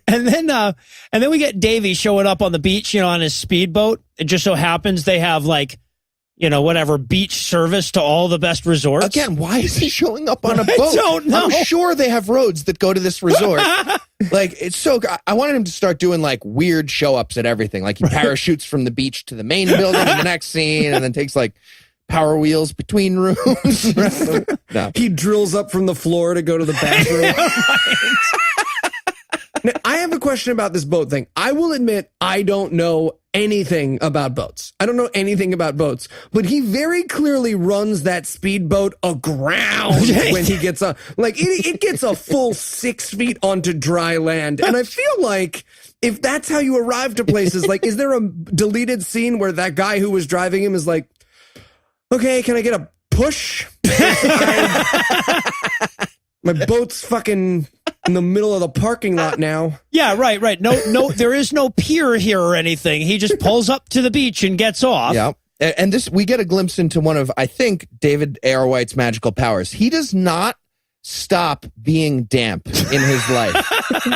And then we get Davey showing up on the beach, on his speedboat. It just so happens they have whatever beach service to all the best resorts. Again, why is he showing up on a boat? I don't know. I'm sure they have roads that go to this resort. It's so... I wanted him to start doing weird show-ups at everything. Like he parachutes from the beach to the main building in the next scene and then takes power wheels between rooms. No. He drills up from the floor to go to the bathroom. Now, I have a question about this boat thing. I will admit I don't know anything about boats. I don't know anything about boats, but he very clearly runs that speedboat aground when he gets on. It gets a full 6 feet onto dry land. And I feel like if that's how you arrive to places, is there a deleted scene where that guy who was driving him is like, okay, can I get a push? My boat's fucking in the middle of the parking lot now. Yeah, right. No, there is no pier here or anything. He just pulls up to the beach and gets off. Yeah. And this, we get a glimpse into one of, I think, David A.R. White's magical powers. He does not stop being damp in his life.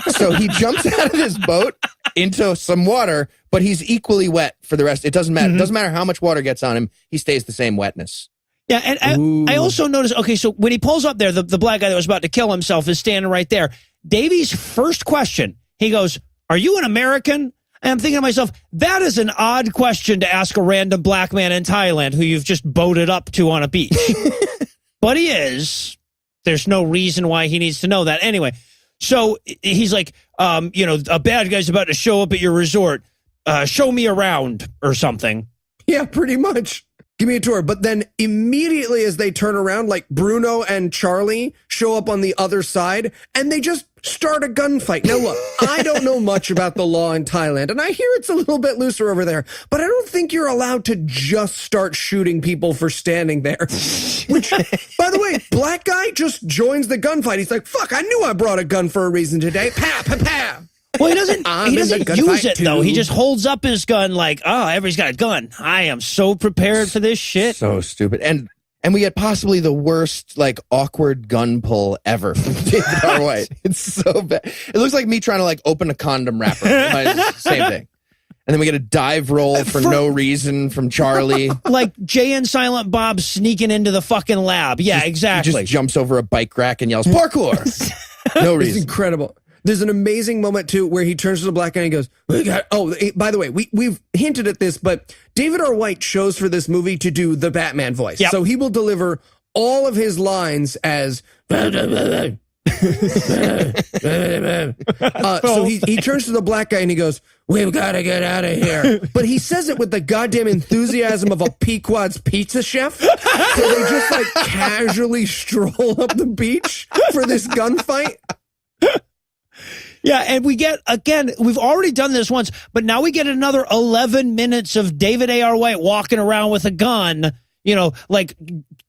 So he jumps out of his boat into some water, but he's equally wet for the rest. It doesn't matter. It doesn't matter how much water gets on him. He stays the same wetness. Yeah, and I also noticed, okay, so when he pulls up there, the black guy that was about to kill himself is standing right there. Davy's first question, he goes, "Are you an American?" And I'm thinking to myself, that is an odd question to ask a random black man in Thailand who you've just boated up to on a beach. But he is. There's no reason why he needs to know that. Anyway, so he's like, a bad guy's about to show up at your resort. Show me around or something. Yeah, pretty much. Give me a tour. But then immediately as they turn around, like Bruno and Charlie show up on the other side and they just start a gunfight. Now, look, I don't know much about the law in Thailand, and I hear it's a little bit looser over there, but I don't think you're allowed to just start shooting people for standing there. Which, by the way, black guy just joins the gunfight. He's like, fuck, I knew I brought a gun for a reason today. Pa, pa, pa. Well, he doesn't use it, too. though. He just holds up his gun like, oh, everybody's got a gun. I am so prepared for this shit. So stupid. And we get possibly the worst, like, awkward gun pull ever from David R. White. It's so bad. It looks like me trying to, like, open a condom wrapper. Same thing. And then we get a dive roll for no reason from Charlie. Like Jay and Silent Bob sneaking into the fucking lab. Yeah, exactly. He just jumps over a bike rack and yells, "Parkour!" No reason. It's incredible. There's an amazing moment, too, where he turns to the black guy and he goes, by the way, we've hinted at this, but David R. White chose for this movie to do the Batman voice. Yep. So he will deliver all of his lines as... So he turns to the black guy and he goes, "We've got to get out of here." But he says it with the goddamn enthusiasm of a Pequod's pizza chef. So they just, like, casually stroll up the beach for this gunfight. Yeah, and we get, again, we've already done this once, but now we get another 11 minutes of David A.R. White walking around with a gun, like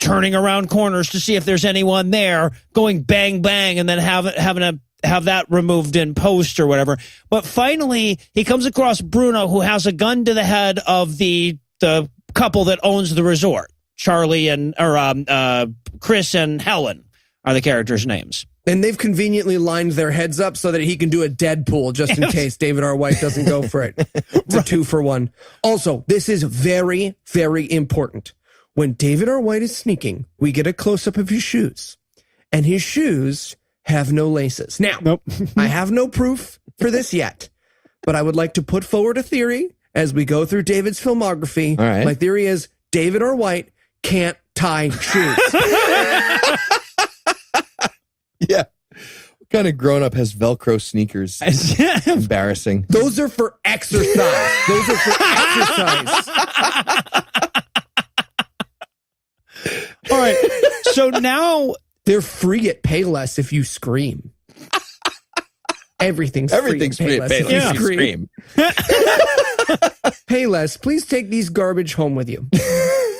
turning around corners to see if there's anyone there, going bang, bang, and then having that removed in post or whatever. But finally, he comes across Bruno, who has a gun to the head of the couple that owns the resort. Charlie or Chris and Helen are the characters' names. And they've conveniently lined their heads up so that he can do a Deadpool just in case David R. White doesn't go for it. It's a 2-for-1. Also, this is very, very important. When David R. White is sneaking, we get a close-up of his shoes. And his shoes have no laces. Now, I have no proof for this yet, but I would like to put forward a theory as we go through David's filmography. All right. My theory is David R. White can't tie shoes. Yeah. What kind of grown-up has Velcro sneakers? Embarrassing. Those are for exercise. Those are for exercise. All right. So now they're free at Payless if you scream. Everything's free at Payless if you scream. Payless, please take these garbage home with you.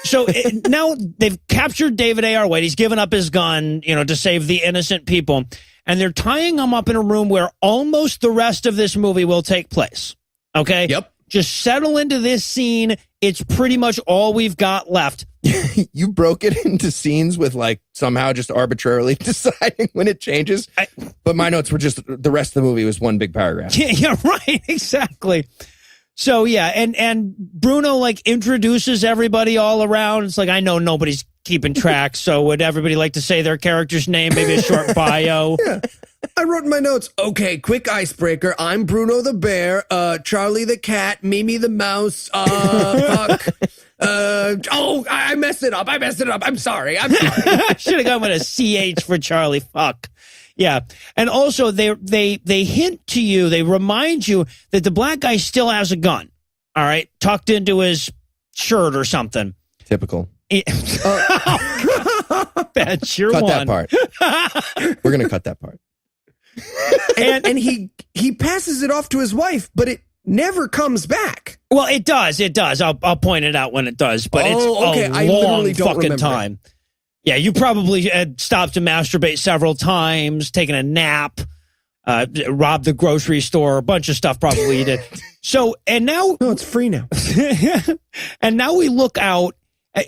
So now they've captured David A.R. White. He's given up his gun, to save the innocent people. And they're tying him up in a room where almost the rest of this movie will take place. Okay? Yep. Just settle into this scene. It's pretty much all we've got left. You broke it into scenes with, like, somehow just arbitrarily deciding when it changes. But my notes were just the rest of the movie was one big paragraph. Yeah, right. Exactly. So, yeah, and Bruno, like, introduces everybody all around. It's like, I know nobody's keeping track, so would everybody like to say their character's name, maybe a short bio? Yeah. I wrote in my notes, okay, quick icebreaker. I'm Bruno the bear, Charlie the cat, Mimi the mouse, fuck. I messed it up. I'm sorry. I should have gone with a CH for Charlie. Fuck. Yeah. And also they hint to you, they remind you that the black guy still has a gun. All right. Tucked into his shirt or something. Typical. That's your cut one. that part. We're going to cut that part. and he passes it off to his wife, but it never comes back. Well, it does. I'll point it out when it does, but it's okay. a I long literally don't fucking remember time. Yeah, you probably had stopped to masturbate several times, taken a nap. robbed the grocery store, a bunch of stuff probably he did. So, and now... No, it's free now. And now we look out.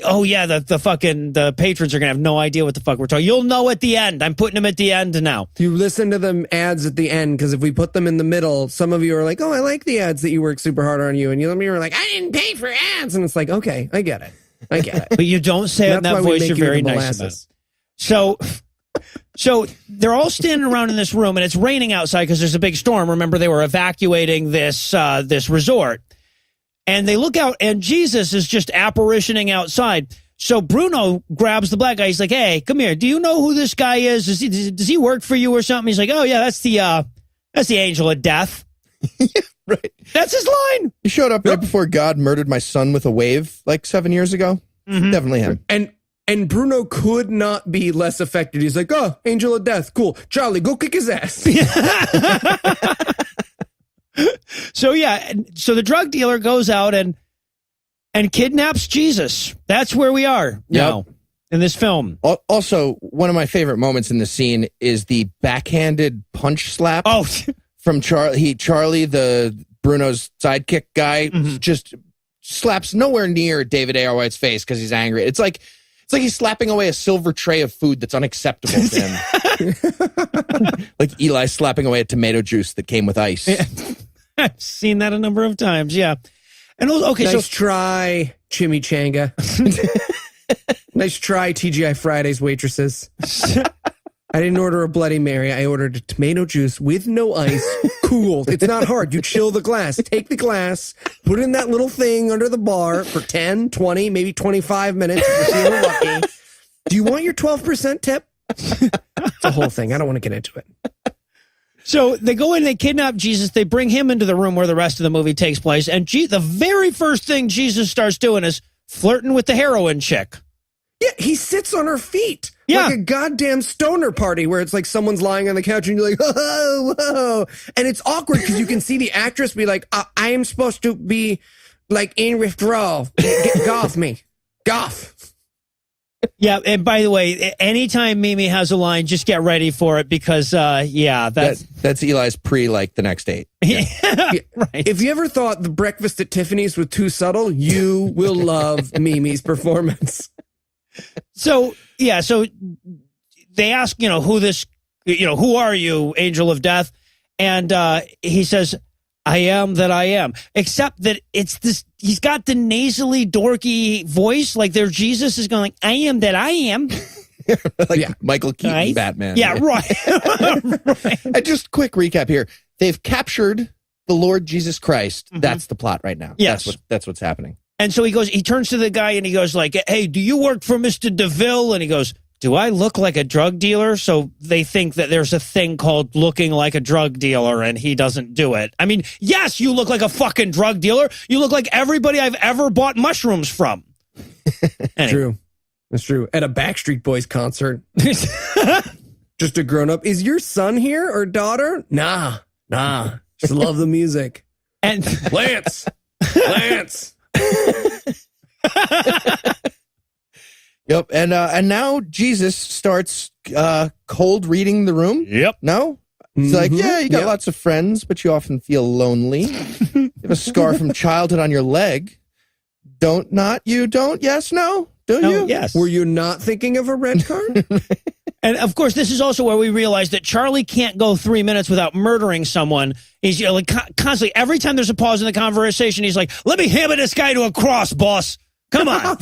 Oh, yeah, the patrons are going to have no idea what the fuck we're talking. You'll know at the end. I'm putting them at the end now. You listen to them ads at the end, because if we put them in the middle, some of you are like, oh, I like the ads that you work super hard on you. And you are like, I didn't pay for ads. And it's like, okay, I get it. But you don't say it in that voice. You're very nice about it. So they're all standing around in this room, and it's raining outside because there's a big storm. Remember, they were evacuating this resort. And they look out, and Jesus is just apparitioning outside. So Bruno grabs the black guy. He's like, hey, come here. Do you know who this guy is? Does he work for you or something? He's like, oh, yeah, that's the angel of death. Right. That's his line. He showed up right before God murdered my son with a wave like 7 years ago. Mm-hmm. Definitely him. And Bruno could not be less affected. He's like, oh, angel of death. Cool. Charlie, go kick his ass. So the drug dealer goes out and kidnaps Jesus. That's where we are now in this film. Also, one of my favorite moments in the scene is the backhanded punch slap. Oh, from Charlie, the Bruno's sidekick guy, just slaps nowhere near David A.R. White's face because he's angry. It's like he's slapping away a silver tray of food that's unacceptable to him. Like Eli slapping away a tomato juice that came with ice. Yeah. I've seen that a number of times, yeah. And okay, nice try, Chimichanga. Nice try, TGI Fridays waitresses. I didn't order a Bloody Mary. I ordered a tomato juice with no ice, cooled. It's not hard. You chill the glass. Take the glass, put it in that little thing under the bar for 10, 20, maybe 25 minutes if you're feeling lucky. Do you want your 12% tip? It's a whole thing. I don't want to get into it. So they go in, they kidnap Jesus, they bring him into the room where the rest of the movie takes place, and the very first thing Jesus starts doing is flirting with the heroin chick. Yeah, he sits on her feet. Yeah. Like a goddamn stoner party where it's like someone's lying on the couch and you're like, whoa, whoa. And it's awkward because you can see the actress be like, I am supposed to be like in withdrawal. Golf me. Golf. Yeah, and by the way, anytime Mimi has a line, just get ready for it because, that's Eli's like the next date. Yeah. Right. If you ever thought the breakfast at Tiffany's was too subtle, you will love Mimi's performance. So they ask, who are you, angel of death? And he says, I am that I am. Except that it's this, he's got the nasally, dorky voice, like their Jesus is going like, I am that I am. Michael Keaton, right? Batman. Yeah, right. Right. And just quick recap here. They've captured the Lord Jesus Christ. Mm-hmm. That's the plot right now. Yes. That's what's happening. And so he turns to the guy and he goes like, hey, do you work for Mr. DeVille? And he goes, do I look like a drug dealer? So they think that there's a thing called looking like a drug dealer and he doesn't do it. I mean, yes, you look like a fucking drug dealer. You look like everybody I've ever bought mushrooms from. Anyway. True. That's true. At a Backstreet Boys concert. Just a grown-up. Is your son here or daughter? Nah. Just love the music. And Lance. Yep, and now Jesus starts cold reading the room. Yep. No? He's like, yeah, you got lots of friends, but you often feel lonely. You have a scar from childhood on your leg. You don't? Yes, no? Do you? Yes. Were you not thinking of a red card? And, of course, this is also where we realize that Charlie can't go 3 minutes without murdering someone. He's like constantly, every time there's a pause in the conversation, he's like, let me hammer this guy to a cross, boss. Come on.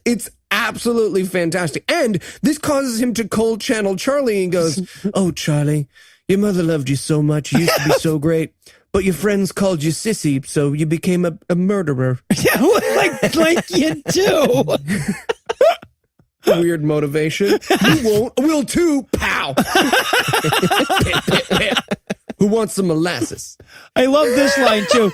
It's absolutely fantastic. And this causes him to cold channel Charlie and goes, oh, Charlie, your mother loved you so much. You used to be so great. But your friends called you sissy, so you became a murderer. Yeah, like you do. Weird motivation. You won't. We'll too. Pow. Pit, pit, pit. Who wants some molasses? I love this line, too.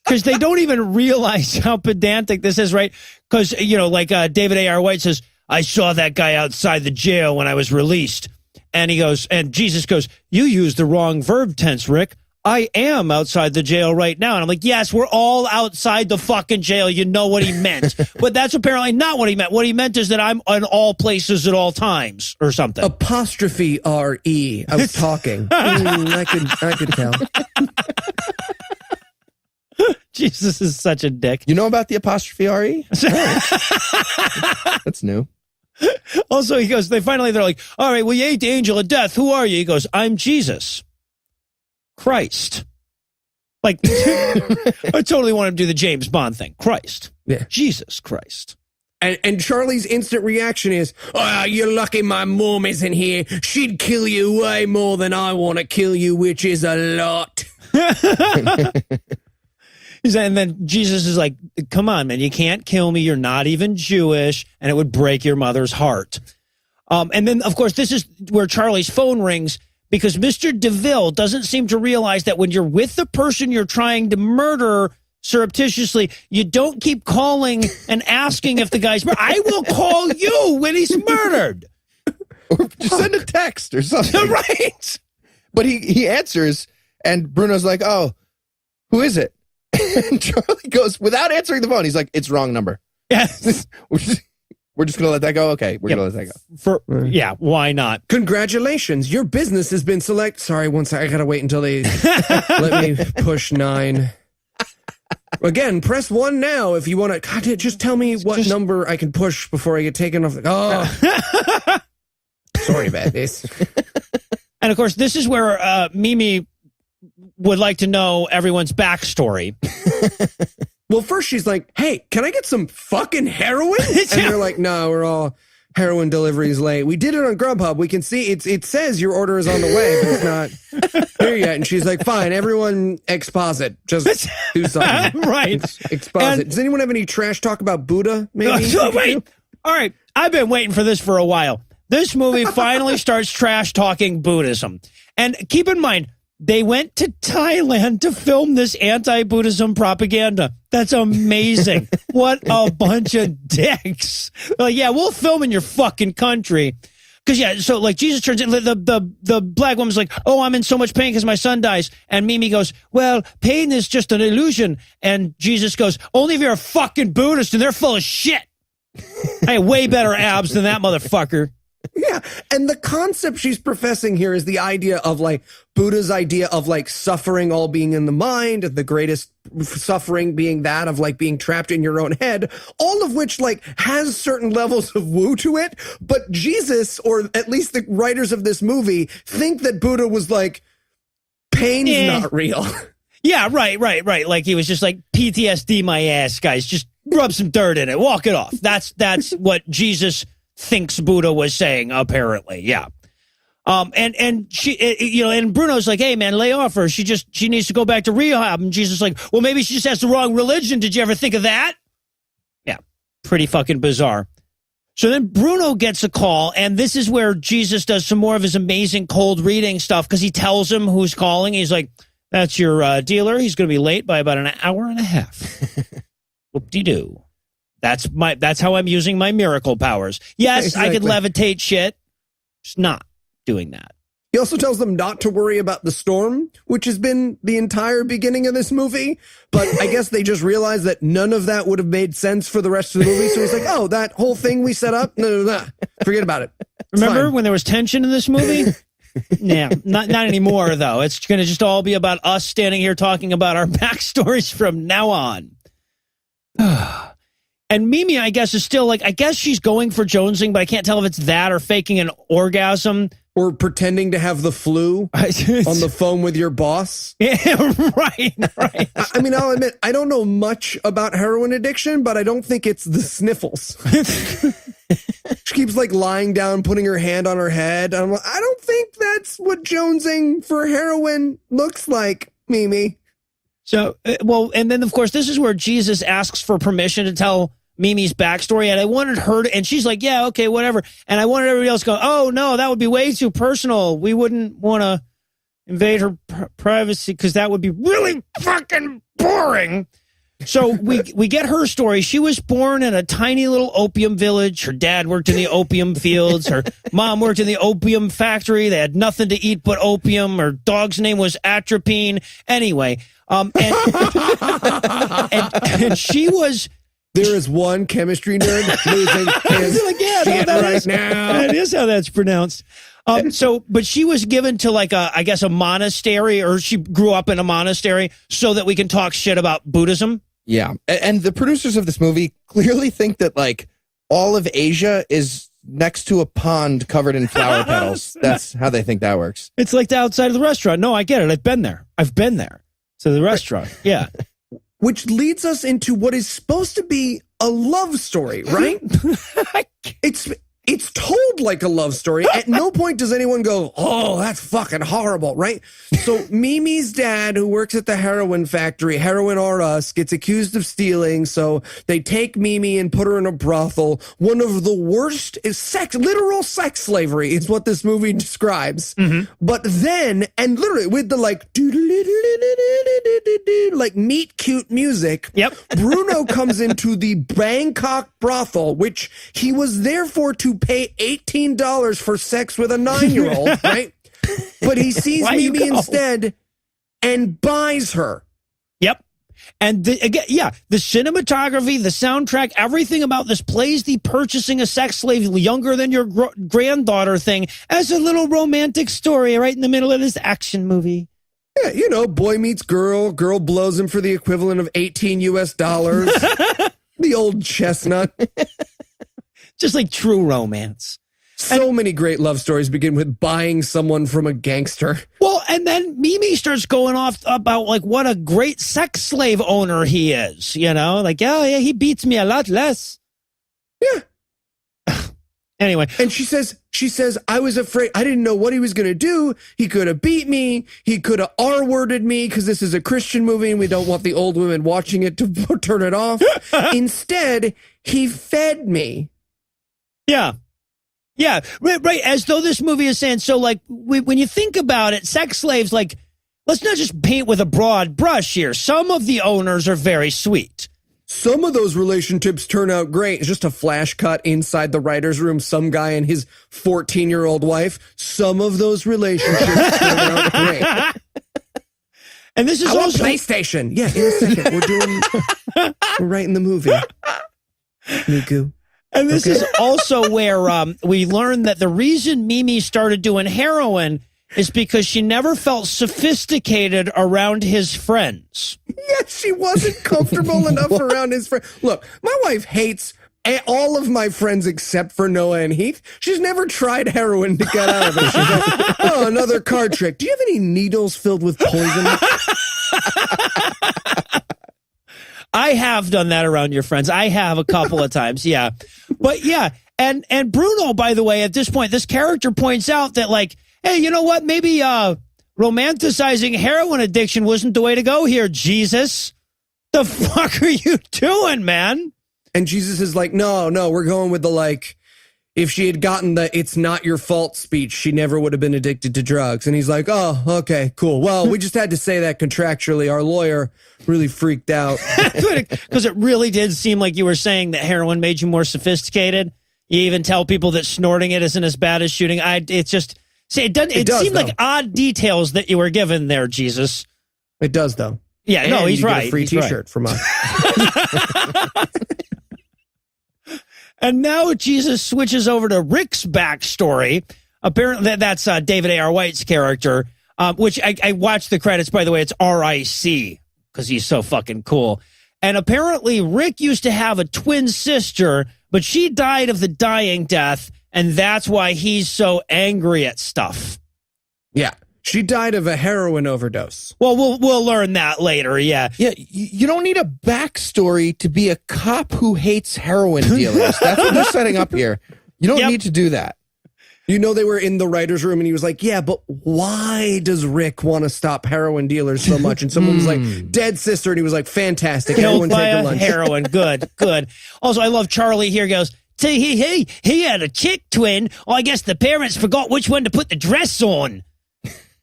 Because they don't even realize how pedantic this is, right? Because, David A.R. White says, I saw that guy outside the jail when I was released. And he goes, and Jesus goes, you used the wrong verb tense, Rick. I am outside the jail right now. And I'm like, yes, we're all outside the fucking jail. You know what he meant. But that's apparently not what he meant. What he meant is that I'm in all places at all times or something. Apostrophe R-E. I was talking. I could tell. Jesus is such a dick. You know about the apostrophe R-E? That's new. Also, he goes, they're like, all right, well, you ate the angel of death. Who are you? He goes, I'm Jesus Christ. Like, I totally want him to do the James Bond thing. Christ. Yeah. Jesus Christ. And Charlie's instant reaction is, oh, you're lucky my mom isn't here. She'd kill you way more than I want to kill you, which is a lot. And then Jesus is like, come on, man, you can't kill me. You're not even Jewish, and it would break your mother's heart. And then, of course, this is where Charlie's phone rings, because Mr. DeVille doesn't seem to realize that when you're with the person you're trying to murder surreptitiously, you don't keep calling and asking if the guy's murdered. I will call you when he's murdered. Or just send a text or something. Right. But he answers, and Bruno's like, oh, who is it? And Charlie goes, without answering the phone, he's like, it's wrong number. Yeah. We're just going to let that go? Okay, we're going to let that go. Yeah, why not? Congratulations, your business has been selected. Sorry, one second, I got to wait until they let me push 9. Again, press 1 now if you want to. God, just tell me what number I can push before I get taken off. Oh, sorry about this. And of course, this is where Mimi would like to know everyone's backstory. Well, first she's like, hey, can I get some fucking heroin? And they're like, no, we're all heroin deliveries late. We did it on Grubhub. We can see it says your order is on the way, but it's not here yet. And she's like, fine, everyone exposit. Just do something. Right. Exposit. Does anyone have any trash talk about Buddha? Maybe? Wait. All right. I've been waiting for this for a while. This movie finally starts trash talking Buddhism. And keep in mind, they went to Thailand to film this anti-Buddhism propaganda. That's amazing. What a bunch of dicks. Like, yeah, we'll film in your fucking country. Because, yeah, so, like, Jesus turns in, the black woman's like, oh, I'm in so much pain because my son dies. And Mimi goes, well, pain is just an illusion. And Jesus goes, only if you're a fucking Buddhist and they're full of shit. I have way better abs than that motherfucker. Yeah, and the concept she's professing here is the idea of, like, Buddha's idea of, like, suffering all being in the mind, the greatest suffering being that of, like, being trapped in your own head, all of which, like, has certain levels of woo to it, but Jesus, or at least the writers of this movie, think that Buddha was like, pain's not real. Yeah, right. Like, he was just like, PTSD my ass, guys, just rub some dirt in it, walk it off. That's what Jesus thinks Buddha was saying, apparently. Yeah. And she, you know, and Bruno's like, hey man, lay off her. She needs to go back to rehab. And Jesus is like, well, maybe she just has the wrong religion. Did you ever think of that? Yeah. Pretty fucking bizarre. So then Bruno gets a call, and this is where Jesus does some more of his amazing cold reading stuff, because he tells him who's calling. He's like, that's your dealer. He's going to be late by about an hour and a half. Whoop-de-doo. That's how I'm using my miracle powers. Yes, exactly. I could levitate shit. Just not doing that. He also tells them not to worry about the storm, which has been the entire beginning of this movie. But I guess they just realized that none of that would have made sense for the rest of the movie. So it's like, oh, that whole thing we set up? No. Forget about it. Remember when there was tension in this movie? Yeah, not anymore, though. It's going to just all be about us standing here talking about our backstories from now on. And Mimi, I guess, is still like, I guess she's going for jonesing, but I can't tell if it's that or faking an orgasm. Or pretending to have the flu on the phone with your boss. Yeah, right. I mean, I'll admit, I don't know much about heroin addiction, but I don't think it's the sniffles. She keeps, like, lying down, putting her hand on her head. I'm like, I don't think that's what jonesing for heroin looks like, Mimi. So, well, and then, of course, this is where Jesus asks for permission to tell Mimi's backstory, and I wanted her to, and she's like, yeah, okay, whatever. And I wanted everybody else to go, oh, no, that would be way too personal. We wouldn't want to invade her privacy because that would be really fucking boring. So we get her story. She was born in a tiny little opium village. Her dad worked in the opium fields. Her mom worked in the opium factory. They had nothing to eat but opium. Her dog's name was Atropine. Anyway, and she was... There is one chemistry nerd losing his shit right now. That is how that's pronounced. But she was given to like I guess a monastery, or she grew up in a monastery so that we can talk shit about Buddhism. Yeah. And the producers of this movie clearly think that like all of Asia is next to a pond covered in flower petals. That's how they think that works. It's like the outside of the restaurant. No, I get it. I've been there. So the restaurant. Yeah. Which leads us into what is supposed to be a love story, right? It's told like a love story. At no point does anyone go, oh, that's fucking horrible, right? So Mimi's dad, who works at the heroin factory, Heroin R Us, gets accused of stealing. So they take Mimi and put her in a brothel. One of the worst is literal sex slavery is what this movie describes. Mm-hmm. But then, and literally with the like meet cute music, yep. Bruno comes into the Bangkok brothel, which he was there for to pay $18 for sex with a 9-year-old, right? But he sees Mimi instead and buys her. Yep. And the cinematography, the soundtrack, everything about this plays the purchasing a sex slave younger than your granddaughter thing as a little romantic story right in the middle of this action movie. Yeah, you know, boy meets girl, girl blows him for the equivalent of $18 US. The old chestnut. Just like true romance. So many great love stories begin with buying someone from a gangster. Well, and then Mimi starts going off about like what a great sex slave owner he is, you know? Like, oh yeah, he beats me a lot less. Yeah. Anyway. And she says, I was afraid. I didn't know what he was going to do. He could have beat me. He could have R-worded me because this is a Christian movie and we don't want the old women watching it to turn it off. Instead, he fed me. Yeah. Yeah. Right. As though this movie is saying, so like when you think about it, sex slaves, like, let's not just paint with a broad brush here. Some of the owners are very sweet. Some of those relationships turn out great. It's just a flash cut inside the writer's room. Some guy and his 14-year-old wife. Some of those relationships turn out great. And this is also PlayStation. Yeah, in a second. We're writing the movie. Miku. And this is also where we learn that the reason Mimi started doing heroin is because she never felt sophisticated around his friends. Yeah, she wasn't comfortable enough around his friends. Look, my wife hates all of my friends except for Noah and Heath. She's never tried heroin to get out of it. She's like, oh, another card trick. Do you have any needles filled with poison? I have done that around your friends. I have a couple of times, yeah. But yeah, and Bruno, by the way, at this point, this character points out that like, hey, you know what? Maybe romanticizing heroin addiction wasn't the way to go here, Jesus. The fuck are you doing, man? And Jesus is like, no, we're going with the like, if she had gotten the it's not your fault speech, she never would have been addicted to drugs. And he's like, oh, okay, cool. Well, we just had to say that contractually. Our lawyer really freaked out. Because it really did seem like you were saying that heroin made you more sophisticated. You even tell people that snorting it isn't as bad as shooting. It seemed like odd details that you were given there, Jesus. It does, though. Yeah, and no, he's right. Get a free T-shirt from us. And now Jesus switches over to Rick's backstory. Apparently, that's David A.R. White's character, which I watched the credits, by the way. It's R.I.C. because he's so fucking cool. And apparently, Rick used to have a twin sister, but she died of the dying death, and that's why he's so angry at stuff. Yeah. She died of a heroin overdose. Well, we'll learn that later, yeah. Yeah, you don't need a backstory to be a cop who hates heroin dealers. That's what they're setting up here. You don't need to do that. You know, they were in the writer's room and he was like, yeah, but why does Rick want to stop heroin dealers so much? And someone was like, dead sister. And he was like, fantastic. Everyone take a lunch. Heroin, good. Also, I love Charlie here goes, he had a chick twin. Oh, I guess the parents forgot which one to put the dress on.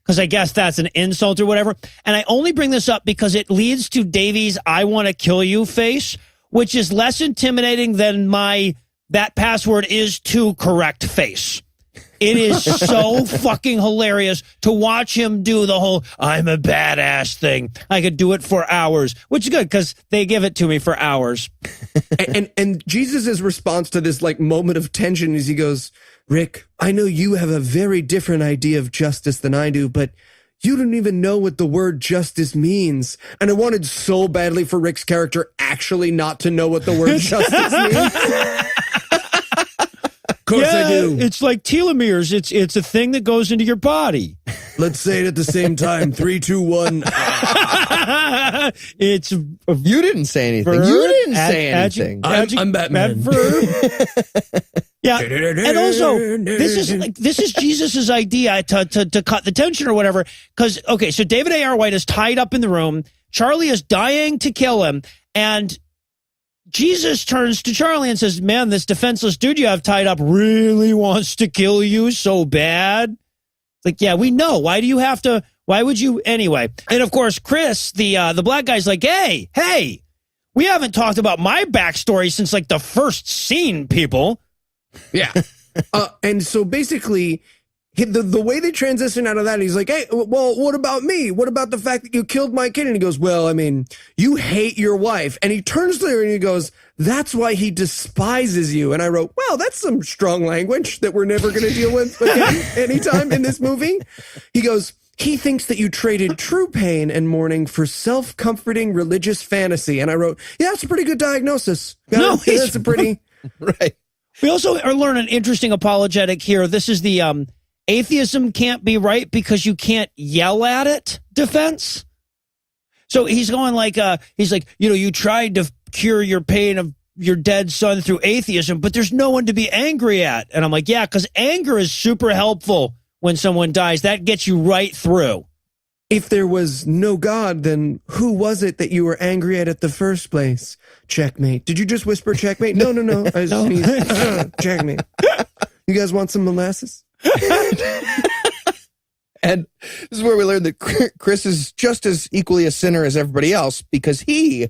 because I guess that's an insult or whatever. And I only bring this up because it leads to Davy's "I want to kill you" face, which is less intimidating than my "that password is too correct" face. It is so fucking hilarious to watch him do the whole "I'm a badass" thing. I could do it for hours, which is good because they give it to me for hours. And Jesus' response to this like moment of tension is he goes, "Rick, I know you have a very different idea of justice than I do, but you don't even know what the word justice means." And I wanted so badly for Rick's character actually not to know what the word justice means. Of course I do. It's like telomeres. It's a thing that goes into your body. Let's say it at the same time. 3, 2, 1. It's You didn't say anything. verb, You didn't say anything. I'm Batman. Adverb. Yeah, and also this is Jesus's idea to cut the tension or whatever. Because okay, so David A.R. White is tied up in the room. Charlie is dying to kill him, and Jesus turns to Charlie and says, "Man, this defenseless dude you have tied up really wants to kill you so bad." It's like, yeah, we know. Why do you have to? Why would you anyway? And of course, Chris, the black guy's like, hey, we haven't talked about my backstory since like the first scene, people. Yeah. And so basically, the way they transition out of that, he's like, "Hey, well, what about me? What about the fact that you killed my kid?" And he goes, "Well, I mean, you hate your wife." And he turns to her and he goes, "That's why he despises you." And I wrote, "Well, that's some strong language that we're never going to deal with again anytime in this movie." He goes, "He thinks that you traded true pain and mourning for self-comforting religious fantasy." And I wrote, "Yeah, that's a pretty good diagnosis." That's a pretty... Right. We also are learning an interesting apologetic here. This is the atheism can't be right because you can't yell at it defense. So he's going like, he's like, you tried to cure your pain of your dead son through atheism, but there's no one to be angry at. And I'm like, yeah, because anger is super helpful when someone dies. That gets you right through. If there was no God, then who was it that you were angry at the first place? Checkmate. Did you just whisper checkmate? No. I sneezed. Checkmate. You guys want some molasses? And this is where we learned that Chris is just as equally a sinner as everybody else because he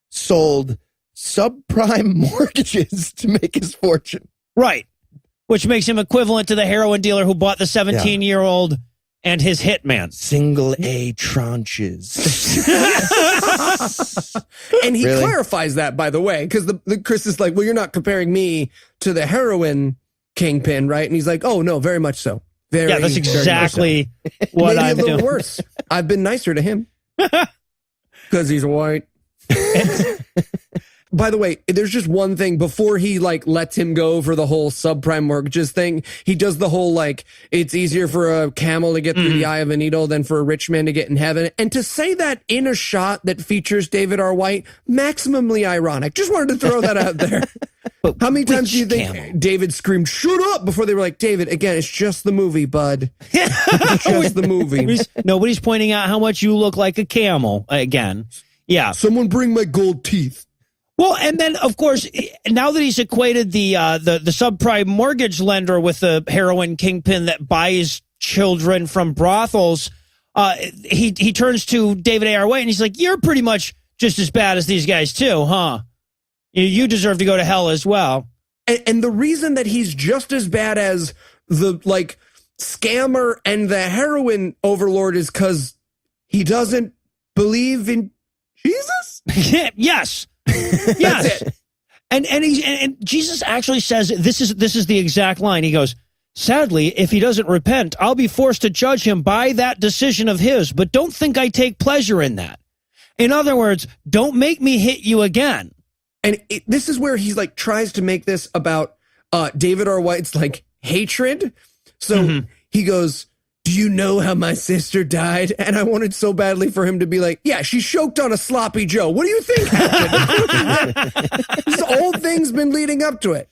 sold subprime mortgages to make his fortune. Right. Which makes him equivalent to the heroin dealer who bought the 17-year-old and his hitman. Single A tranches. And he clarifies that, by the way, because the Chris is like, "Well, you're not comparing me to the heroin kingpin, right?" And he's like, "Oh, no, very much so. Very, that's exactly what I'm doing. Maybe a little worse. I've been nicer to him because he's white." By the way, there's just one thing before he like lets him go for the whole subprime mortgages thing. He does the whole like, it's easier for a camel to get through the eye of a needle than for a rich man to get in heaven. And to say that in a shot that features David R. White, maximally ironic. Just wanted to throw that out there. How many times do you think David screamed, "Shut up," before they were like, "David, again, it's just the movie, bud. It's just the movie." Nobody's pointing out how much you look like a camel again. Yeah. Someone bring my gold teeth. Well, and then, of course, now that he's equated the subprime mortgage lender with the heroin kingpin that buys children from brothels, he turns to David A.R. White and he's like, "You're pretty much just as bad as these guys too, huh? You deserve to go to hell as well." And the reason that he's just as bad as the like scammer and the heroin overlord is because he doesn't believe in Jesus? Yes. Yes. And Jesus actually says this is the exact line. He goes, "Sadly, if he doesn't repent, I'll be forced to judge him by that decision of his, but don't think I take pleasure in that. In other words, don't make me hit you again." And this is where he's like tries to make this about David R. White's like hatred. So he goes, "Do you know how my sister died?" And I wanted so badly for him to be like, "Yeah, she choked on a sloppy Joe. What do you think happened?" This whole thing's been leading up to it.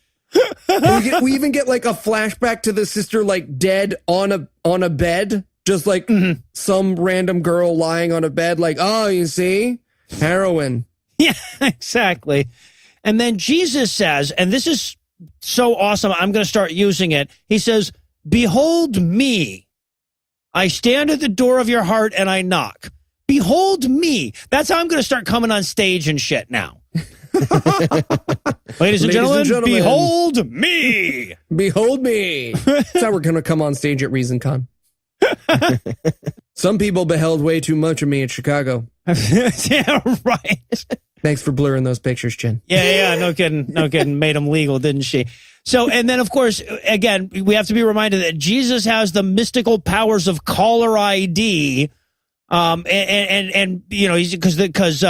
We even get like a flashback to the sister like dead on a bed, just like some random girl lying on a bed like, "Oh, you see? Heroin." Yeah, exactly. And then Jesus says, and this is so awesome, I'm going to start using it. He says, "Behold me." I stand at the door of your heart and I knock. Behold me. That's how I'm going to start coming on stage and shit now. Ladies and gentlemen, behold me. Behold me. That's how we're going to come on stage at ReasonCon. Some people beheld way too much of me in Chicago. Yeah, right. Thanks for blurring those pictures, Jen. Yeah, no kidding. Made them legal, didn't she? So, and then, of course, again, we have to be reminded that Jesus has the mystical powers of caller ID. And you know, he's because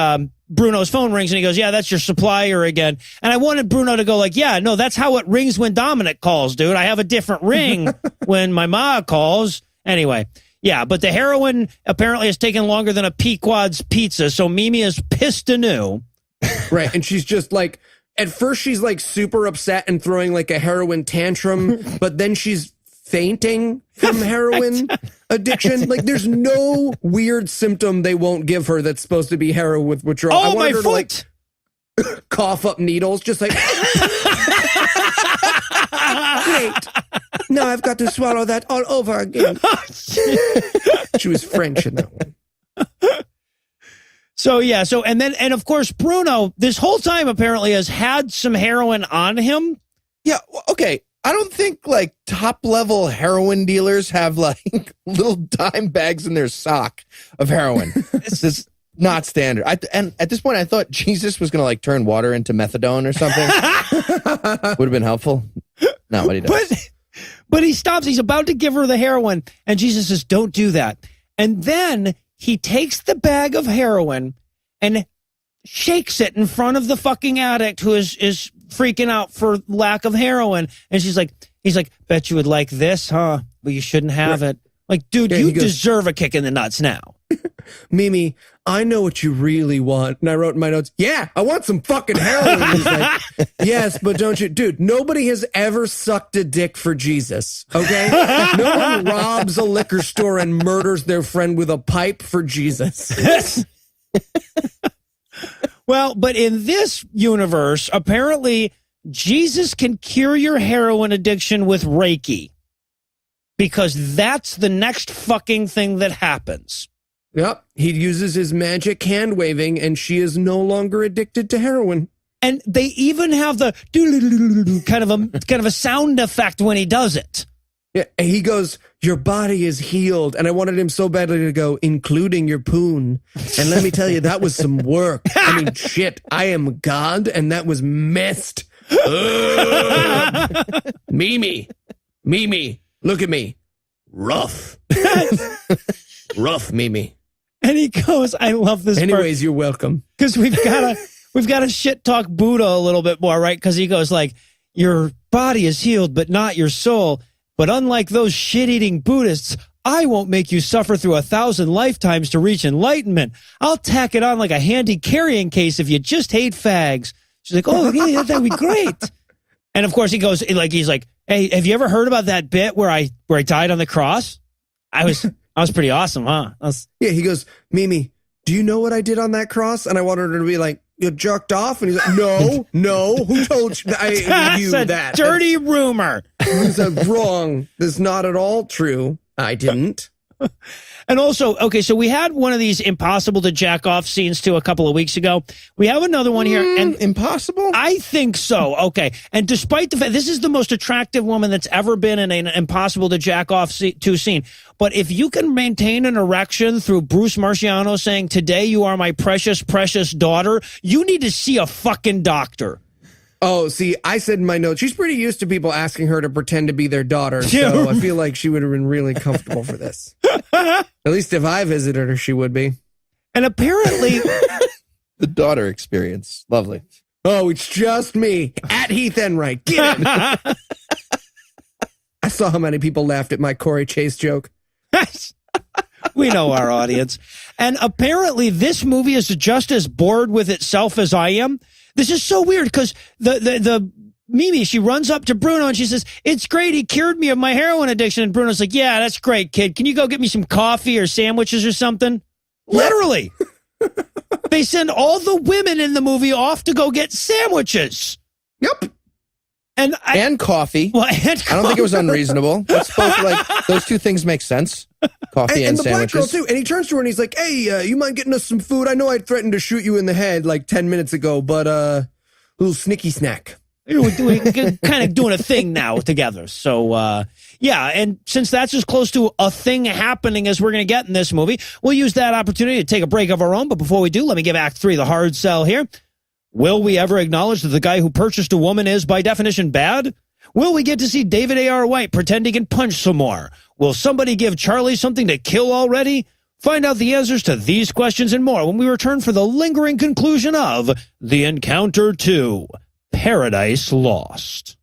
Bruno's phone rings and he goes, yeah, that's your supplier again. And I wanted Bruno to go like, yeah, no, that's how it rings when Dominic calls, dude. I have a different ring when my ma calls. Anyway, yeah, but the heroin apparently has taken longer than a Pequod's pizza, so Mimi is pissed anew. Right, and she's just like, at first she's like super upset and throwing like a heroin tantrum, but then she's fainting from heroin addiction. Like, there's no weird symptom they won't give her that's supposed to be heroin withdrawal. Oh, I wanted my her foot! To like cough up needles, just like, great. Now I've got to swallow that all over again. She was French in that one. So, yeah, and of course, Bruno, this whole time apparently has had some heroin on him. Yeah, okay. I don't think like top level heroin dealers have like little dime bags in their sock of heroin. This is not standard. And at this point, I thought Jesus was going to like turn water into methadone or something. Would have been helpful. Not what he does. But he stops. He's about to give her the heroin, and Jesus says, "Don't do that." And then he takes the bag of heroin and shakes it in front of the fucking addict who is freaking out for lack of heroin. And he's like, bet you would like this, huh? But you shouldn't have it. Like, dude, you deserve a kick in the nuts now. Mimi, I know what you really want. And I wrote in my notes, yeah, I want some fucking heroin. He's like, yes, but don't you? Dude, nobody has ever sucked a dick for Jesus, okay? No one robs a liquor store and murders their friend with a pipe for Jesus. Well, but in this universe, apparently Jesus can cure your heroin addiction with Reiki. Because that's the next fucking thing that happens. Yep. He uses his magic hand waving, and she is no longer addicted to heroin. And they even have the kind of a sound effect when he does it. Yeah, he goes, your body is healed. And I wanted him so badly to go, including your poon. And let me tell you, that was some work. I mean, shit, I am God, and that was messed. Mimi, look at me. Rough. Rough, Mimi. And he goes, I love this Anyways, you're welcome. Because we've got to shit talk Buddha a little bit more, right? Because he goes like, your body is healed, but not your soul. But unlike those shit-eating Buddhists, I won't make you suffer through 1,000 lifetimes to reach enlightenment. I'll tack it on like a handy carrying case if you just hate fags. She's like, oh, yeah, that'd be great. And of course he goes, like, he's like, hey, have you ever heard about that bit where I died on the cross? I was pretty awesome, huh? Yeah, he goes, Mimi, do you know what I did on that cross? And I wanted her to be like, you jerked off? And he's like, no, who told you that? That's a dirty rumor. He said, wrong. That's not at all true. I didn't. And also, okay, so we had one of these impossible to jack off scenes too a couple of weeks ago. We have another one here. And impossible? I think so. Okay. And despite the fact, this is the most attractive woman that's ever been in an impossible to jack off to scene. But if you can maintain an erection through Bruce Marciano saying, today you are my precious, precious daughter, you need to see a fucking doctor. Oh, see, I said in my notes, she's pretty used to people asking her to pretend to be their daughter, so I feel like she would have been really comfortable for this. At least if I visited her, she would be. And apparently... the daughter experience. Lovely. Oh, it's just me. At Heath Enwright. Get it. I saw how many people laughed at my Corey Chase joke. We know our audience. And apparently this movie is just as bored with itself as I am. This is so weird because the Mimi, she runs up to Bruno and she says, it's great. He cured me of my heroin addiction. And Bruno's like, yeah, that's great, kid. Can you go get me some coffee or sandwiches or something? Literally. They send all the women in the movie off to go get sandwiches. Yep. And coffee. Well, I don't think it was unreasonable. That's both, like, those two things make sense. Coffee and the black girl, sandwiches. too. And he turns to her and he's like, hey, you mind getting us some food? I know I threatened to shoot you in the head like 10 minutes ago, but little snicky snack. We're kind of doing a thing now together. So, yeah, and since that's as close to a thing happening as we're going to get in this movie, we'll use that opportunity to take a break of our own. But before we do, let me give Act 3 the hard sell here. Will we ever acknowledge that the guy who purchased a woman is, by definition, bad? Will we get to see David A.R. White pretend he can punch some more? Will somebody give Charlie something to kill already? Find out the answers to these questions and more when we return for the lingering conclusion of The Encounter 2. Paradise Lost.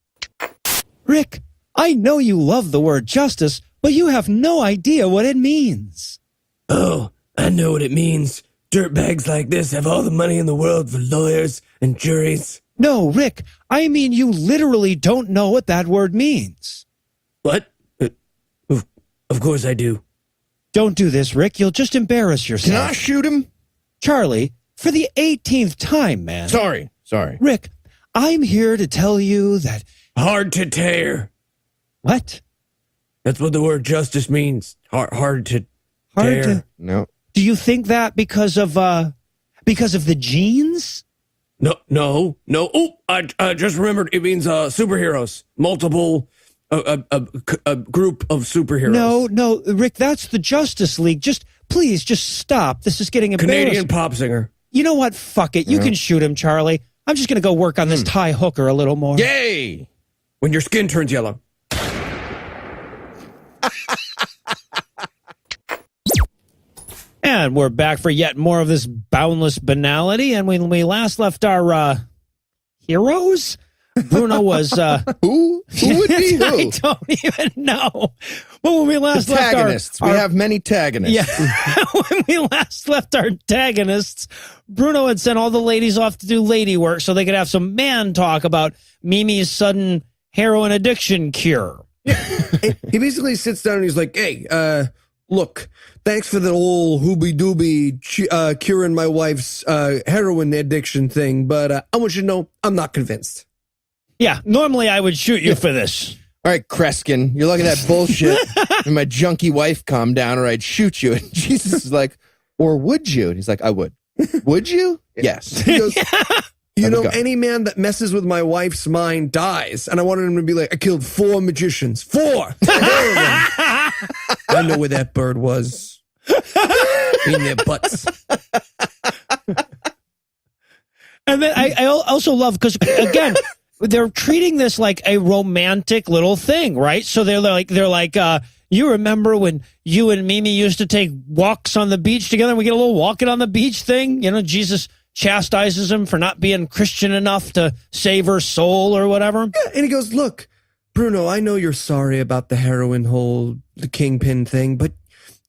Rick, I know you love the word justice, but you have no idea what it means. Oh, I know what it means. Dirtbags like this have all the money in the world for lawyers and juries. No, Rick, I mean you literally don't know what that word means. What? Of course I do. Don't do this, Rick. You'll just embarrass yourself. Can I shoot him? Charlie, for the 18th time, man. Sorry. Rick, I'm here to tell you that... Hard to tear. What? That's what the word justice means. Hard to Hard tear. to... No. Do you think that because of the genes? No. Oh, I just remembered. It means superheroes. Multiple, a group of superheroes. No, Rick, that's the Justice League. Please, stop. This is getting embarrassing. Canadian pop singer. You know what? Fuck it. You can shoot him, Charlie. I'm just going to go work on this tie hooker a little more. Yay! When your skin turns yellow. And we're back for yet more of this boundless banality. And when we last left our heroes, Bruno was... Who would be who? I don't even know. But when we last left Antagonists. We have many antagonists. Yeah. When we last left our antagonists, Bruno had sent all the ladies off to do lady work so they could have some man talk about Mimi's sudden heroin addiction cure. He basically sits down and he's like, hey, look, thanks for the whole hoobie-doobie curing my wife's heroin addiction thing, but I want you to know I'm not convinced. Yeah, normally I would shoot you for this. All right, Kreskin, you're looking at that bullshit, and my junkie wife calm down, or I'd shoot you. And Jesus is like, or would you? And he's like, I would. Would you? Yes. He goes, you know, any man that messes with my wife's mind dies. And I wanted him to be like, I killed 4 magicians. 4! I know where that bird was. In their butts. And then I also love, because, again, they're treating this like a romantic little thing, right? So they're like, you remember when you and Mimi used to take walks on the beach together? And we get a little walking on the beach thing. You know, Jesus chastises him for not being Christian enough to save her soul or whatever. Yeah, and he goes, look, Bruno, I know you're sorry about the the kingpin thing, but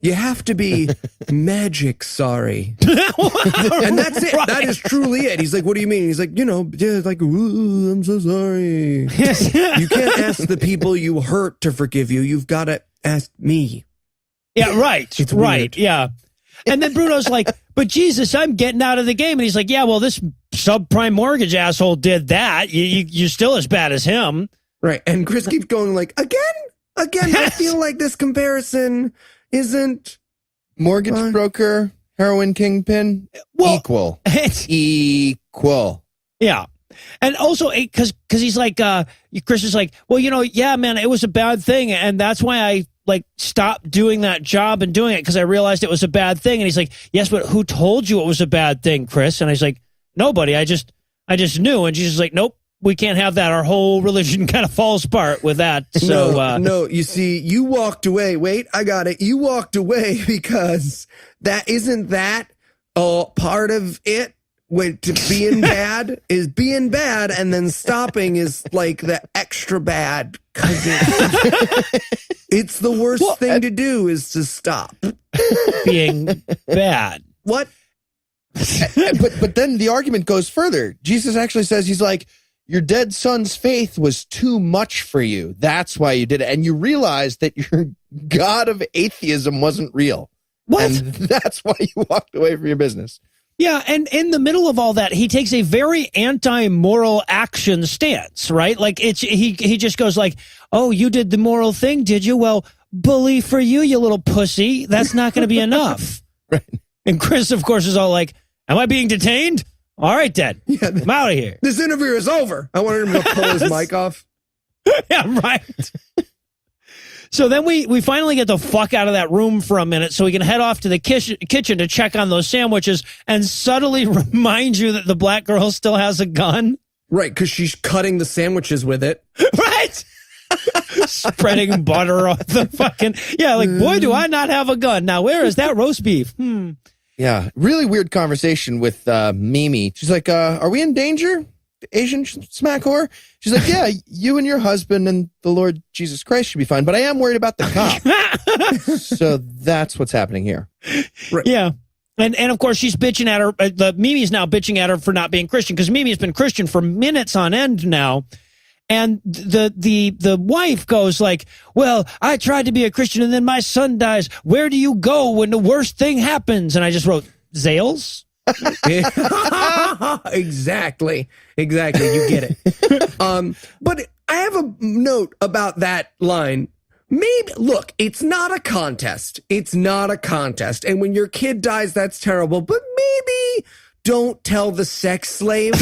you have to be magic sorry. And that's it. Right. That is truly it. He's like, what do you mean? He's like, ooh, I'm so sorry. You can't ask the people you hurt to forgive you. You've got to ask me. Yeah, right. It's right. weird. Yeah. And then Bruno's like, but Jesus, I'm getting out of the game. And he's like, yeah, well, this subprime mortgage asshole did that. You're still as bad as him. Right. And Chris keeps going like, again, I feel like this comparison isn't mortgage broker, heroin kingpin, equal. Equal. Yeah. And also, because he's like, Chris is like, well, yeah, man, it was a bad thing. And that's why I stopped doing that job and doing it, because I realized it was a bad thing. And he's like, yes, but who told you it was a bad thing, Chris? And I was like, nobody. I just knew. And Jesus is like, nope. We can't have that. Our whole religion kind of falls apart with that. So no, you see, you walked away. Wait, I got it. You walked away because isn't that part of it? When to being bad is being bad, and then stopping is like the extra bad, because it's the worst thing to do is to stop being bad. What? But then the argument goes further. Jesus actually says, he's like, your dead son's faith was too much for you. That's why you did it. And you realized that your God of atheism wasn't real. What? And that's why you walked away from your business. Yeah, and in the middle of all that, he takes a very anti-moral action stance, right? Like he just goes like, "Oh, you did the moral thing, did you? Well, bully for you, you little pussy. That's not going to be enough." Right. And Chris, of course, is all like, "Am I being detained? All right, then. I'm out of here." This interview is over. I wanted him to pull his mic off. Yeah, right. So then we finally get the fuck out of that room for a minute so we can head off to the kitchen to check on those sandwiches and subtly remind you that the black girl still has a gun. Right, because she's cutting the sandwiches with it. Right? Spreading butter on the fucking... Yeah, like, boy, do I not have a gun. Now, where is that roast beef? Yeah, really weird conversation with Mimi. She's like, are we in danger? Asian smack whore? She's like, yeah, you and your husband and the Lord Jesus Christ should be fine, but I am worried about the cop. So that's what's happening here. Right. Yeah. And of course, she's bitching at her. Mimi's now bitching at her for not being Christian, because Mimi's been Christian for minutes on end now. And the wife goes like, "Well, I tried to be a Christian and then my son dies. Where do you go when the worst thing happens?" And I just wrote, Zales? Exactly. You get it. But I have a note about that line. Maybe, look, it's not a contest. And when your kid dies, that's terrible. But maybe don't tell the sex slave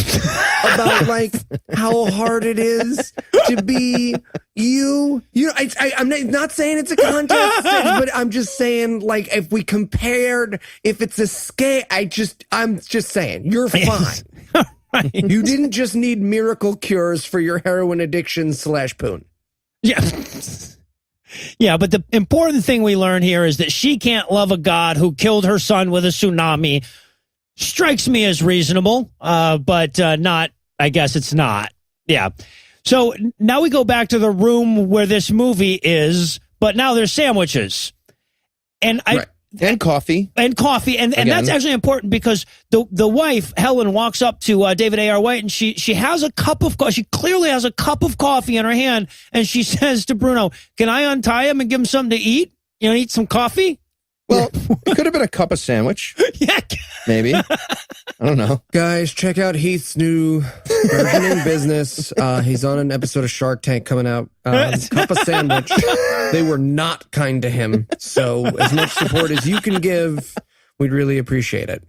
about like how hard it is to be you. I'm not saying it's a contest, but I'm just saying, like, if we compared, if it's a scale, I'm just saying you're fine. Right. You didn't just need miracle cures for your heroin addiction / poon. Yeah. Yeah, but the important thing we learn here is that she can't love a God who killed her son with a tsunami. Strikes me as reasonable, but not, I guess it's not. Yeah. So now we go back to the room where this movie is, but now there's sandwiches. And Right. And coffee. And that's actually important because the wife, Helen, walks up to David A.R. White, and she has a cup of coffee. She clearly has a cup of coffee in her hand, and she says to Bruno, "Can I untie him and give him something to eat? You know, eat some coffee?" Well, it could have been a cup of sandwich. Yeah. Maybe. I don't know. Guys, check out Heath's new burgeoning business. He's on an episode of Shark Tank coming out. Cup of sandwich. They were not kind to him. So as much support as you can give, we'd really appreciate it.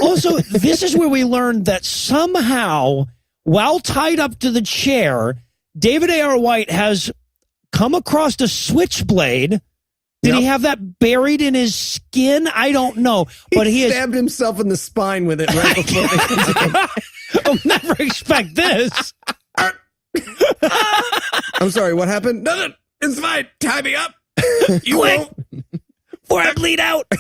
Also, this is where we learned that somehow, while tied up to the chair, David A.R. White has come across a switchblade. Did he have that buried in his skin? I don't know. But he stabbed himself in the spine with it right before they I'll never expect this. I'm sorry, what happened? Nothing. It's fine. Tie me up. You Quick, won't. before I bleed out.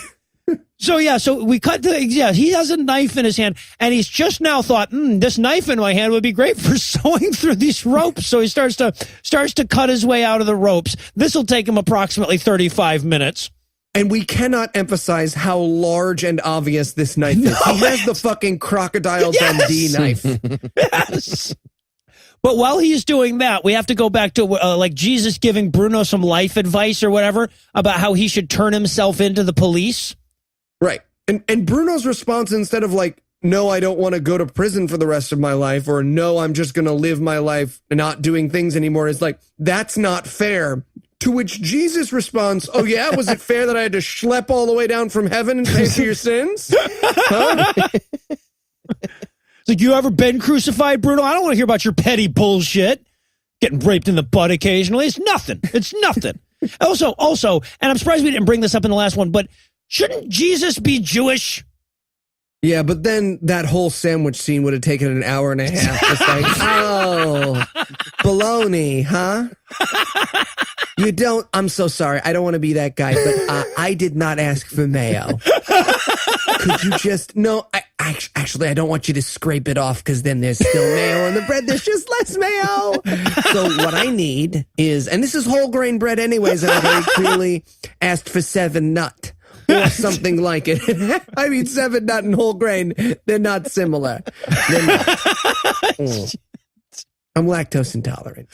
So we cut he has a knife in his hand, and he's just now thought, this knife in my hand would be great for sewing through these ropes. So he starts to cut his way out of the ropes. This will take him approximately 35 minutes. And we cannot emphasize how large and obvious this knife is. He has the fucking Crocodile Dundee knife. Yes. But while he's doing that, we have to go back to like Jesus giving Bruno some life advice or whatever about how he should turn himself into the police. Right. And Bruno's response, instead of like, "No, I don't want to go to prison for the rest of my life," or "No, I'm just going to live my life not doing things anymore," is like, "That's not fair." To which Jesus responds, "Oh yeah, was it fair that I had to schlep all the way down from heaven and pay for your sins?" Huh? It's like, you ever been crucified, Bruno? I don't want to hear about your petty bullshit. Getting raped in the butt occasionally. It's nothing. Also, and I'm surprised we didn't bring this up in the last one, but shouldn't Jesus be Jewish? Yeah, but then that whole sandwich scene would have taken an hour and a half. Just like, oh, baloney, huh? You don't, I'm so sorry. I don't want to be that guy, but I did not ask for mayo. Could you just, no, actually, I don't want you to scrape it off because then there's still mayo on the bread. There's just less mayo. So what I need is, and this is whole grain bread anyways, and I very clearly asked for 7 nut. Or something like it. I mean, 7 nut and whole grain, they're not similar. They're not. I'm lactose intolerant.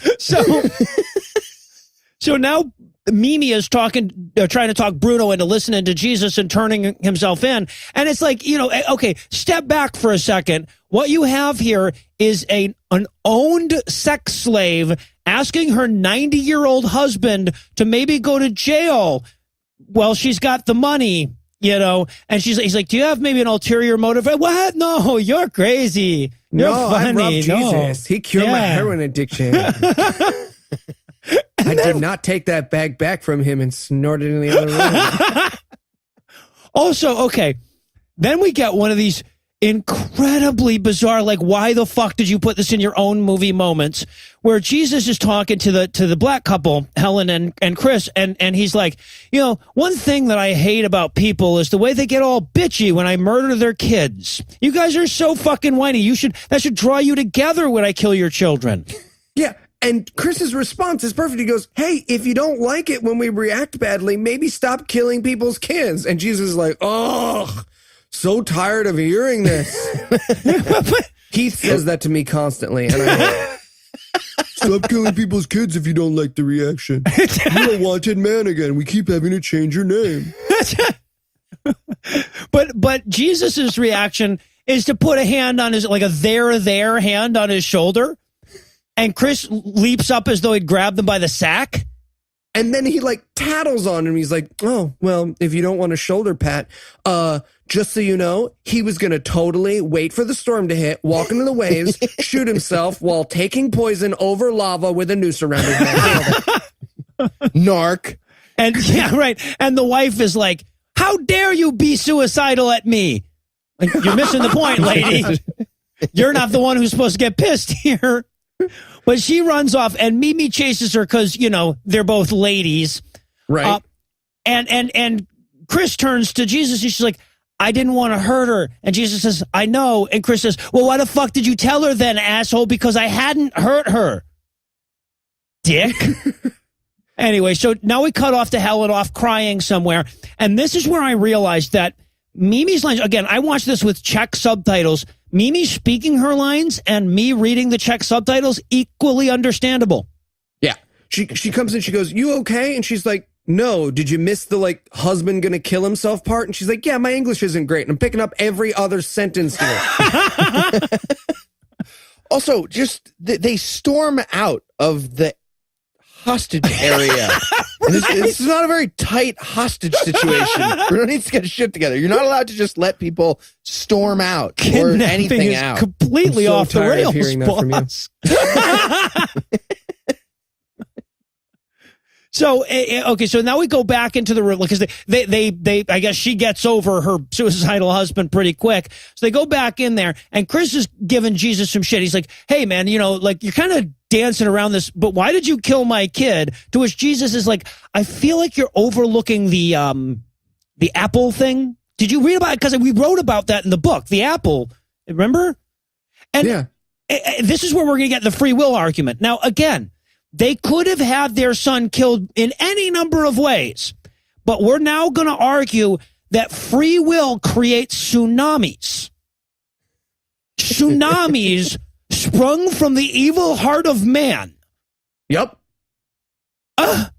So now Mimi is trying to talk Bruno into listening to Jesus and turning himself in. And it's like, okay, step back for a second. What you have here is an owned sex slave asking her 90-year-old husband to maybe go to jail. Well, she's got the money, and he's like, do you have maybe an ulterior motive? What? No, you're crazy. You're funny. I love Jesus. He cured my heroin addiction. I did not take that bag back from him and snort it in the other room. Also, okay, then we get one of these incredibly bizarre, like, why the fuck did you put this in your own movie moments, where Jesus is talking to the black couple, Helen and Chris, and he's like, one thing that I hate about people is the way they get all bitchy when I murder their kids. You guys are so fucking whiny. That should draw you together when I kill your children. Yeah. And Chris's response is perfect. He goes, hey, if you don't like it when we react badly, maybe stop killing people's kids. And Jesus is like, oh, so tired of hearing this. Heath says that to me constantly. And I stop killing people's kids if you don't like the reaction. You're a wanted man again. We keep having to change your name. But Jesus's reaction is to put a hand on like a there hand on his shoulder. And Chris leaps up as though he'd grabbed him by the sack. And then he tattles on him. He's like, oh, well, if you don't want a shoulder pat, just so you know, he was going to totally wait for the storm to hit, walk into the waves, shoot himself while taking poison over lava with a noose around his neck. Narc. And yeah, right. And the wife is like, how dare you be suicidal at me? Like, you're missing the point, lady. You're not the one who's supposed to get pissed here. But she runs off, and Mimi chases her because, they're both ladies. Right. And Chris turns to Jesus, and she's like, I didn't want to hurt her. And Jesus says, I know. And Chris says, well, why the fuck did you tell her then, asshole? Because I hadn't hurt her. Dick. Anyway, so now we cut off to Helen off crying somewhere. And this is where I realized that Mimi's lines, again, I watched this with Czech subtitles. Mimi speaking her lines and me reading the Czech subtitles, equally understandable. Yeah. She comes in, she goes, you okay? And she's like, no, did you miss the husband gonna kill himself part? And she's like, yeah, my English isn't great. And I'm picking up every other sentence here. Also, just they storm out of the hostage area. And this is not a very tight hostage situation. Bruno needs to get his shit together. You're not allowed to just let people storm out or anything out. Completely I'm so off the tired rails, of hearing that from you. So, okay, so now we go back into the room because they I guess she gets over her suicidal husband pretty quick. So they go back in there, and Chris is giving Jesus some shit. He's like, hey, man, you're kind of dancing around this, but why did you kill my kid? To which Jesus is like, I feel like you're overlooking the apple thing. Did you read about it? Because we wrote about that in the book, the apple. Remember? And yeah. This is where we're going to get the free will argument. Now, again, they could have had their son killed in any number of ways, but we're now going to argue that free will creates tsunamis. Tsunamis sprung from the evil heart of man. Yep. And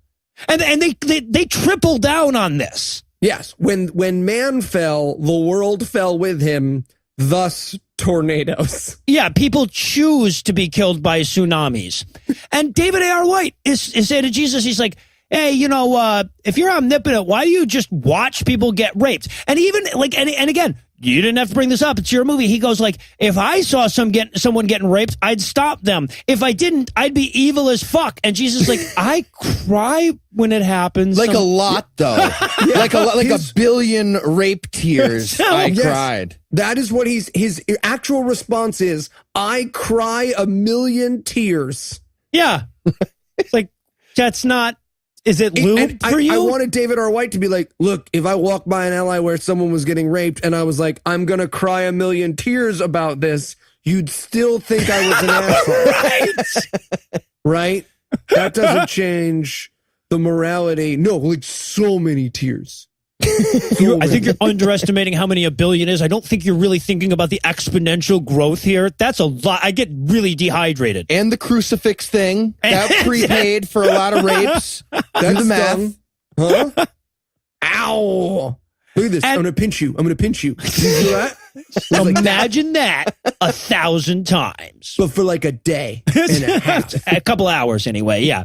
they triple down on this. Yes. When man fell, the world fell with him, thus tornadoes. Yeah, people choose to be killed by tsunamis. And David A.R. White is saying to Jesus, he's like, hey, if you're omnipotent, why do you just watch people get raped? And even and again, you didn't have to bring this up. It's your movie. He goes like, if I saw someone getting raped, I'd stop them. If I didn't, I'd be evil as fuck. And Jesus is like, I cry when it happens. A lot, though. Like a billion rape tears. I cried. That is what his actual response is. I cry a million tears. Yeah. It's like, that's not. Is it lube for you? I wanted David R. White to be like, look, if I walked by an LA where someone was getting raped and I was like, I'm going to cry a million tears about this, you'd still think I was an asshole. Right? That doesn't change the morality. No, so many tears. I think you're underestimating how many a billion is. I don't think you're really thinking about the exponential growth here. That's a lot. I get really dehydrated. And the crucifix thing. That prepaid for a lot of rapes. Do the math. Huh? Ow. Look at this. I'm going to pinch you. I'm going to pinch you. Can you do that? Imagine that 1,000 times. But for like a day and a half. A couple hours anyway, yeah.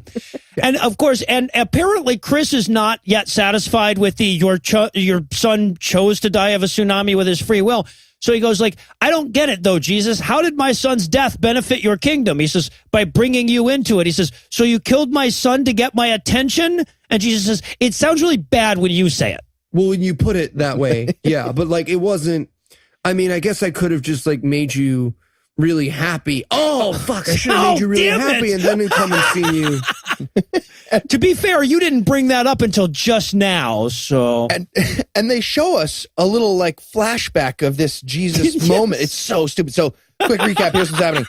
And of course, and apparently Chris is not yet satisfied with your son chose to die of a tsunami with his free will. So he goes like, I don't get it though, Jesus. How did my son's death benefit your kingdom? He says, by bringing you into it. He says, so you killed my son to get my attention? And Jesus says, it sounds really bad when you say it. Well, when you put it that way, yeah. But like, it wasn't, I mean, I guess I could have just like made you really happy. Oh, fuck, I should have made you really happy and then come and seen you. To be fair, you didn't bring that up until just now, so. And they show us a little like flashback of this Jesus moment. It's so stupid. So quick recap, here's what's happening.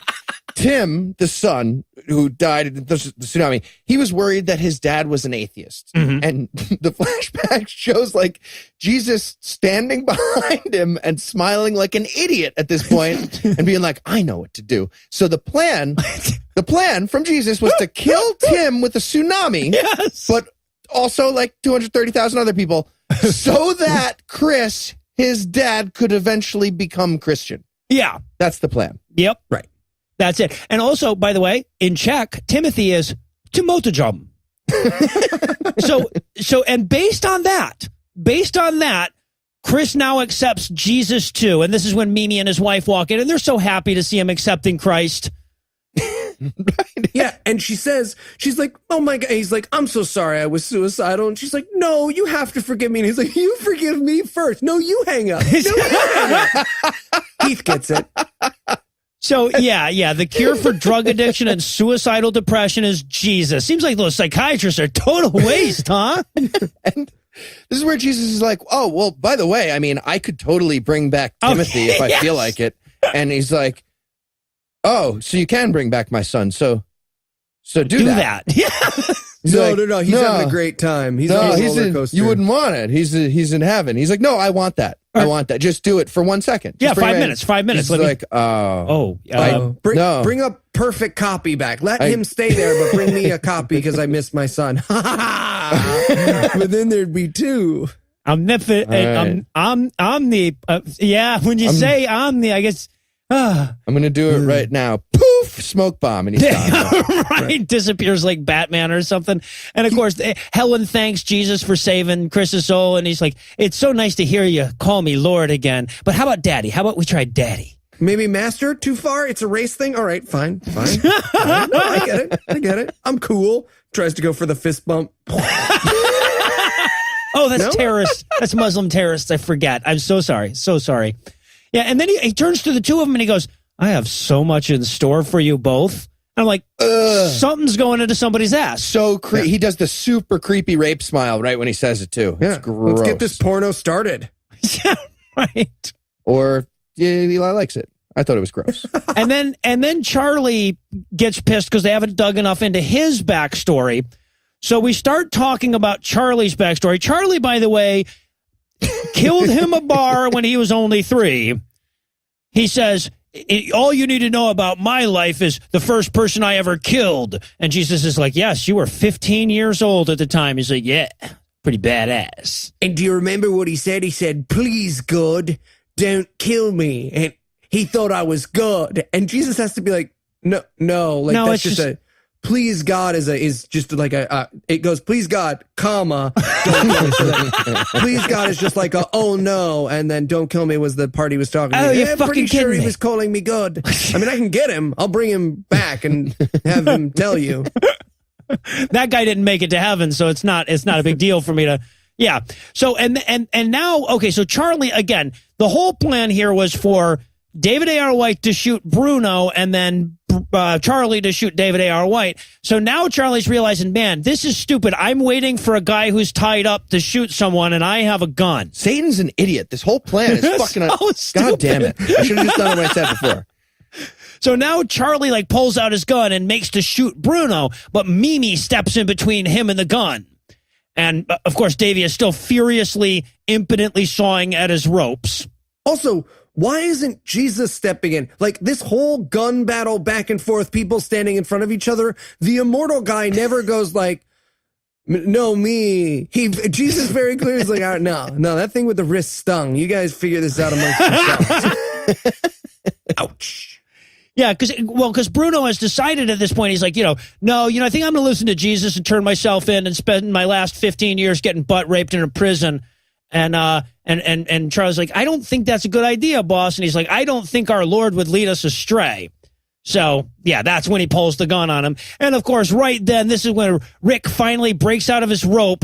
Tim, the son who died in the tsunami, he was worried that his dad was an atheist. Mm-hmm. And the flashback shows like Jesus standing behind him and smiling like an idiot at this point and being like, I know what to do. So the plan from Jesus was to kill Tim with a tsunami, yes, but also like 230,000 other people so that Chris, his dad, could eventually become Christian. Yeah. That's the plan. Yep. Right. That's it. And also, by the way, in Czech, Timothy is Timotejom. And based on that, Chris now accepts Jesus too. And this is when Mimi and his wife walk in, and they're so happy to see him accepting Christ. Right. Yeah, and she's like, oh my God. He's like, I'm so sorry I was suicidal. And she's like, no, you have to forgive me. And he's like, you forgive me first. No, you hang up. No, you hang up. Keith gets it. So, yeah, the cure for drug addiction and suicidal depression is Jesus. Seems like those psychiatrists are total waste, huh? And this is where Jesus is like, oh, well, by the way, I mean, I could totally bring back Timothy if I feel like it. And he's like, oh, so you can bring back my son. So do that. Yeah. No. He's having a great time. He's on a roller coaster. You wouldn't want it. He's in heaven. He's like, no, I want that. I want that. Just do it for 1 second. Just 5 minutes. 5 minutes. He's like, bring a perfect copy back. Let him stay there, but bring me a copy because I missed my son. But then there'd be two. When you say omni, I guess. I'm going to do it right now. Poof! Smoke bomb. And he's gone. Right. Disappears like Batman or something. And of course, Helen thanks Jesus for saving Chris's soul. And he's like, it's so nice to hear you call me Lord again. But how about Daddy? How about we try Daddy? Maybe Master? Too far? It's a race thing? All right, fine. No, I get it. I'm cool. Tries to go for the fist bump. Oh, that's terrorist. That's Muslim terrorists. I forget. I'm so sorry. So sorry. Yeah, and then he turns to the two of them and he goes, I have so much in store for you both. And I'm like, something's going into somebody's ass. So he does the super creepy rape smile right when he says it too. Yeah, it's gross. Let's get this porno started. Yeah, right. Or Eli likes it. I thought it was gross. and then Charlie gets pissed because they haven't dug enough into his backstory. So we start talking about Charlie's backstory. Charlie, by the way, killed him a bar when he was only 3. He says, all you need to know about my life is the first person I ever killed. And Jesus is like, yes, you were 15 years old at the time. He's like, yeah, pretty badass. And do you remember what he said? He said, please, God, don't kill me. And he thought I was God. And Jesus has to be like, no, that's just a... Please God is just like it goes, please God, comma, don't kill me. So please God is just like oh no, and then don't kill me was the part he was talking to. Oh, you're I'm fucking pretty sure kidding he was calling me God. I mean, I can get him. I'll bring him back and have him tell you. That guy didn't make it to heaven, so it's not a big deal for me to. Yeah. So and now, okay, so Charlie, again, the whole plan here was for David A.R. White to shoot Bruno and then Charlie to shoot David A.R. White. So now Charlie's realizing, man, this is stupid. I'm waiting for a guy who's tied up to shoot someone and I have a gun. Satan's an idiot. This whole plan is fucking God damn it. I should have just done what I said before. So now Charlie like pulls out his gun and makes to shoot Bruno, but Mimi steps in between him and the gun. And, of course, Davey is still furiously, impotently sawing at his ropes. Also, why isn't Jesus stepping in? Like, this whole gun battle back and forth, people standing in front of each other, the immortal guy never goes like, no, me. Jesus very clearly is like, no, that thing with the wrist stung. You guys figure this out amongst yourselves. Ouch. Yeah, because Bruno has decided at this point, he's like, no, I think I'm going to listen to Jesus and turn myself in and spend my last 15 years getting butt raped in a prison. And Charlie's like, I don't think that's a good idea, boss. And he's like, I don't think our Lord would lead us astray. So, yeah, that's when he pulls the gun on him. And, of course, right then, this is when Rick finally breaks out of his rope.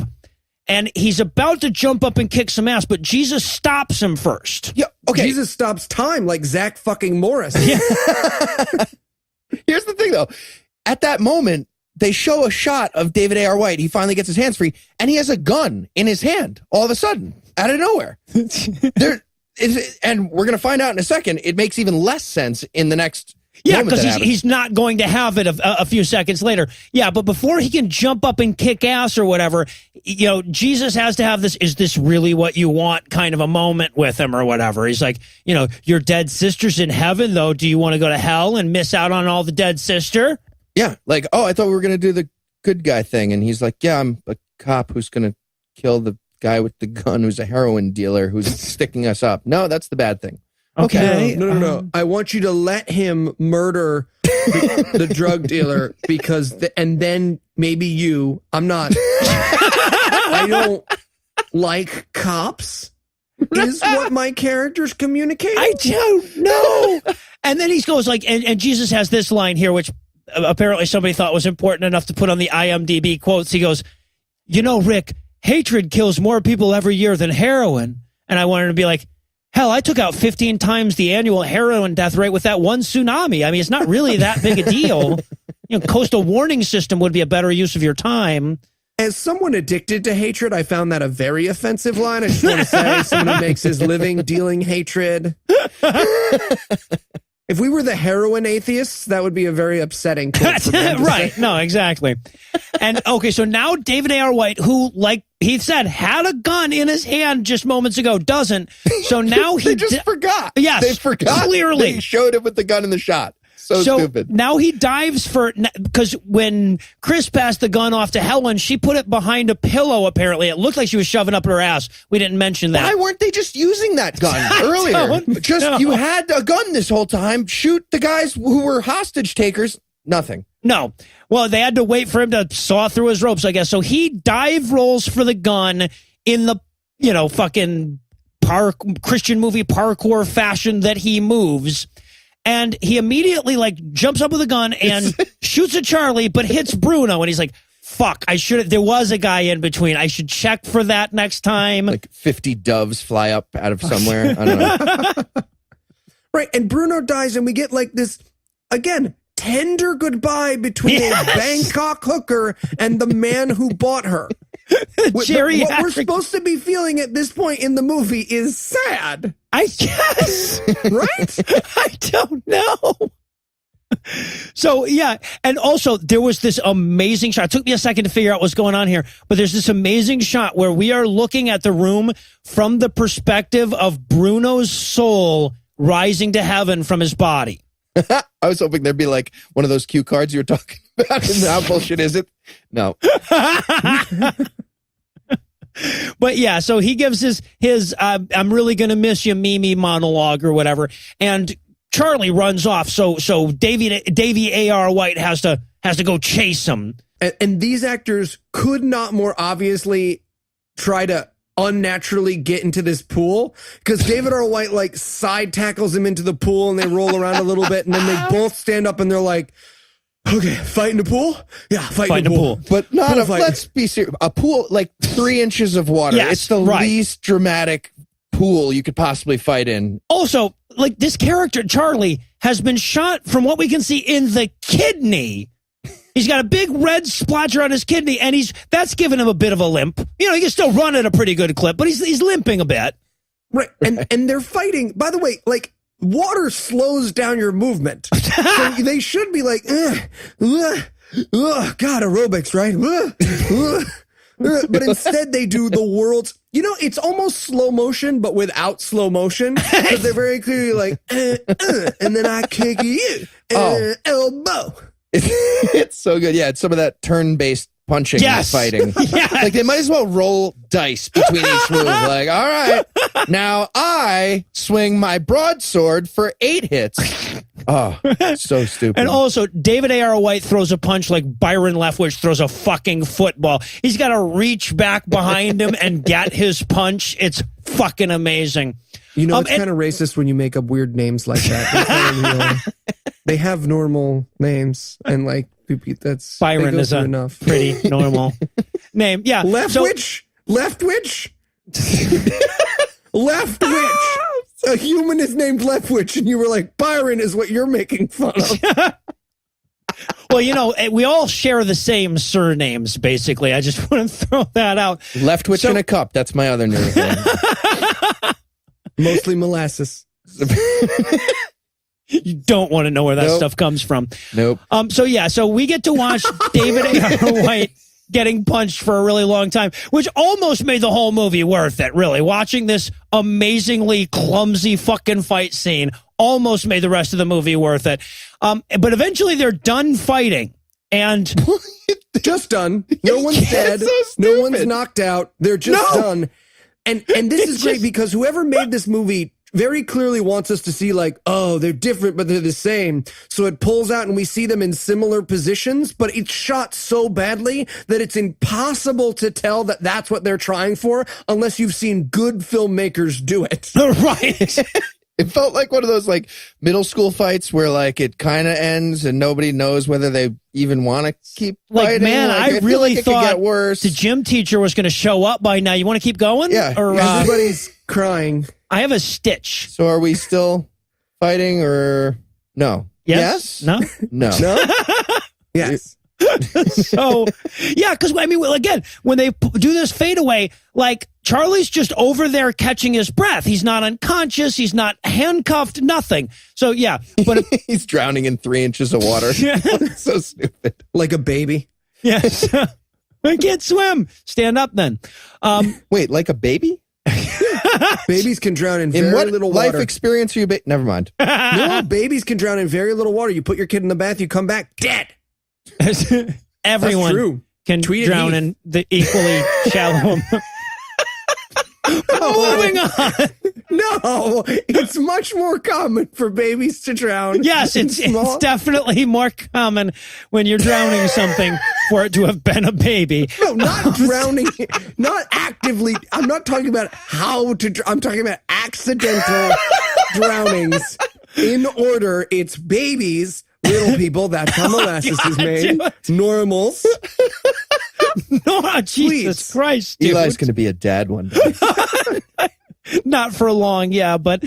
And he's about to jump up and kick some ass, but Jesus stops him first. Yeah, okay. Jesus stops time like Zach fucking Morris. Yeah. Here's the thing, though. At that moment, they show a shot of David A.R. White. He finally gets his hands free, and he has a gun in his hand all of a sudden, out of nowhere. And we're going to find out in a second, it makes even less sense in the next Yeah, because he's not going to have it a few seconds later. Yeah, but before he can jump up and kick ass or whatever, Jesus has to have this, is this really what you want kind of a moment with him or whatever. He's like, your dead sister's in heaven, though. Do you want to go to hell and miss out on all the dead sister? Yeah, like, oh, I thought we were going to do the good guy thing. And he's like, yeah, I'm a cop who's going to kill the guy with the gun who's a heroin dealer who's sticking us up. No, that's the bad thing. Okay. No. I want you to let him murder the drug dealer and then maybe you. I'm not. I don't like cops. Is what my characters communicate. I don't know. And then he goes like, and Jesus has this line here, which apparently somebody thought was important enough to put on the IMDb quotes. He goes, Rick, hatred kills more people every year than heroin. And I wanted to be like, hell, I took out 15 times the annual heroin death rate with that one tsunami. I mean, it's not really that big a deal. Coastal warning system would be a better use of your time. As someone addicted to hatred, I found that a very offensive line. I just want to say, someone who makes his living dealing hatred. If we were the heroin atheists, that would be a very upsetting quote for them to right. say. No, exactly. And okay, so now David A.R. White, who, like Heath said, had a gun in his hand just moments ago, doesn't. So now they just forgot. Yes, they forgot. Clearly, they showed him with the gun in the shot. So stupid. Now he dives because when Chris passed the gun off to Helen, she put it behind a pillow, apparently. It looked like she was shoving up her ass. We didn't mention that. Why weren't they just using that gun earlier? You had a gun this whole time. Shoot the guys who were hostage takers. Nothing. No. Well, they had to wait for him to saw through his ropes, I guess. So he dive rolls for the gun in the, fucking Christian movie parkour fashion that he moves. And he immediately, jumps up with a gun and shoots at Charlie, but hits Bruno. And he's like, fuck, there was a guy in between. I should check for that next time. Like 50 doves fly up out of somewhere. I don't know. Right. And Bruno dies, and we get this, again, tender goodbye between a Bangkok hooker and the man who bought her. What we're supposed to be feeling at this point in the movie is sad. I guess. Right? I don't know. So, yeah. And also, there was this amazing shot. It took me a second to figure out what's going on here. But there's this amazing shot where we are looking at the room from the perspective of Bruno's soul rising to heaven from his body. I was hoping there'd be one of those cue cards you were talking about. And how bullshit is it? No. But yeah, so he gives his I'm really gonna miss you Mimi monologue or whatever, and Charlie runs off. So Davey A.R. White has to go chase him. And these actors could not more obviously try to unnaturally get into this pool, because David R. White side tackles him into the pool and they roll around a little bit, and then they both stand up and they're like, okay, fight in the pool? Yeah, fight in the pool. But let's be serious. A pool, 3 inches of water. Yes, it's the least dramatic pool you could possibly fight in. Also, this character, Charlie, has been shot, from what we can see, in the kidney. He's got a big red splotcher on his kidney, and that's giving him a bit of a limp. He can still run at a pretty good clip, but he's limping a bit. Right, and they're fighting. By the way, water slows down your movement. So they should be God, aerobics, right? But instead they do the world's, it's almost slow motion, but without slow motion. Because they're very clearly like, and then I kick you, elbow. It's so good. Yeah, it's some of that turn-based punching and fighting. Yes. Like, they might as well roll dice between each move. Like, all right, now I swing my broadsword for 8 hits. Oh, so stupid. And also, David A.R. White throws a punch like Byron Leftwich throws a fucking football. He's got to reach back behind him and get his punch. It's fucking amazing. It's kind of racist when you make up weird names like that. They have normal names, and like that's Byron is enough. Pretty normal name. Yeah, Leftwich. A human is named Leftwich, and you were like, Byron is what you're making fun of. Well, we all share the same surnames, basically. I just want to throw that out. Leftwich in a cup. That's my other new name. Mostly molasses. You don't want to know where that stuff comes from. Nope. So we get to watch David A.R. White getting punched for a really long time, which almost made the whole movie worth it, really. Watching this amazingly clumsy fucking fight scene almost made the rest of the movie worth it. But eventually they're done fighting. And just done. No one's dead. No one's knocked out. They're just done. And this is great because whoever made this movie very clearly wants us to see like, oh, they're different, but they're the same. So it pulls out and we see them in similar positions, but it's shot so badly that it's impossible to tell that that's what they're trying for unless you've seen good filmmakers do it. Right. It felt like one of those like middle school fights where like it kind of ends and nobody knows whether they even want to keep fighting. Man, I really like thought it could get worse. The gym teacher was going to show up by now. You want to keep going? Yeah. Or, everybody's crying. I have a stitch. So are we still fighting or no? Yes? No? No. Yes. So, yeah, because, I mean, again, when they do this fadeaway, like, Charlie's just over there catching his breath. He's not unconscious. He's not handcuffed, nothing. So, yeah. But he's drowning in 3 inches of water. So stupid. Like a baby. Yes. I can't swim. Stand up then. Wait, like a baby? Babies can drown in very little water. Life experience are you? Never mind. No, babies can drown in very little water. You put your kid in the bath, you come back dead. Everyone can drown in the equally shallow. Moving on. No, it's much more common for babies to drown. Yes, it's definitely more common when you're drowning something for it to have been a baby. No, not drowning, not actively. I'm not talking about how to. I'm talking about accidental drownings. In order, it's babies, little people. That's how molasses is made. Normals. No, Jesus Christ, dude. Eli's going to be a dad one day. Not for long, yeah, but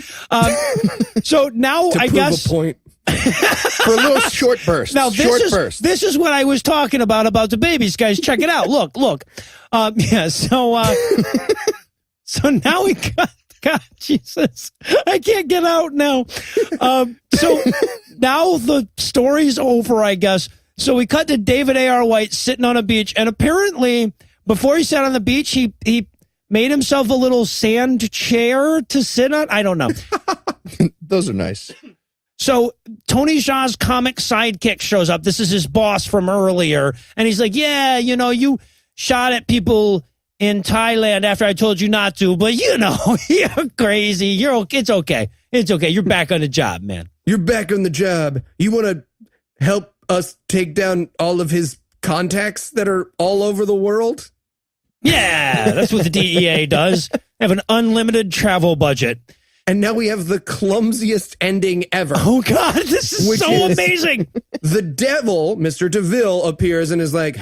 so now to I prove guess a point. For a little short burst. Now this is what I was talking about the babies, guys. Check it out. Look. Yeah. So now we got. God, Jesus, I can't get out now. So now the story's over, I guess. So we cut to David A.R. White sitting on a beach, and apparently before he sat on the beach, he made himself a little sand chair to sit on. I don't know. Those are nice. So Tony Jaa's comic sidekick shows up. This is his boss from earlier, and he's like, "Yeah, you shot at people in Thailand after I told you not to, but you're crazy. It's okay. It's okay. You're back on the job, man. You're back on the job. You want to help us take down all of his contacts that are all over the world?" Yeah, that's what the DEA does. They have an unlimited travel budget. And now we have the clumsiest ending ever. Oh, God, this is so amazing. The devil, Mr. DeVille, appears and is like,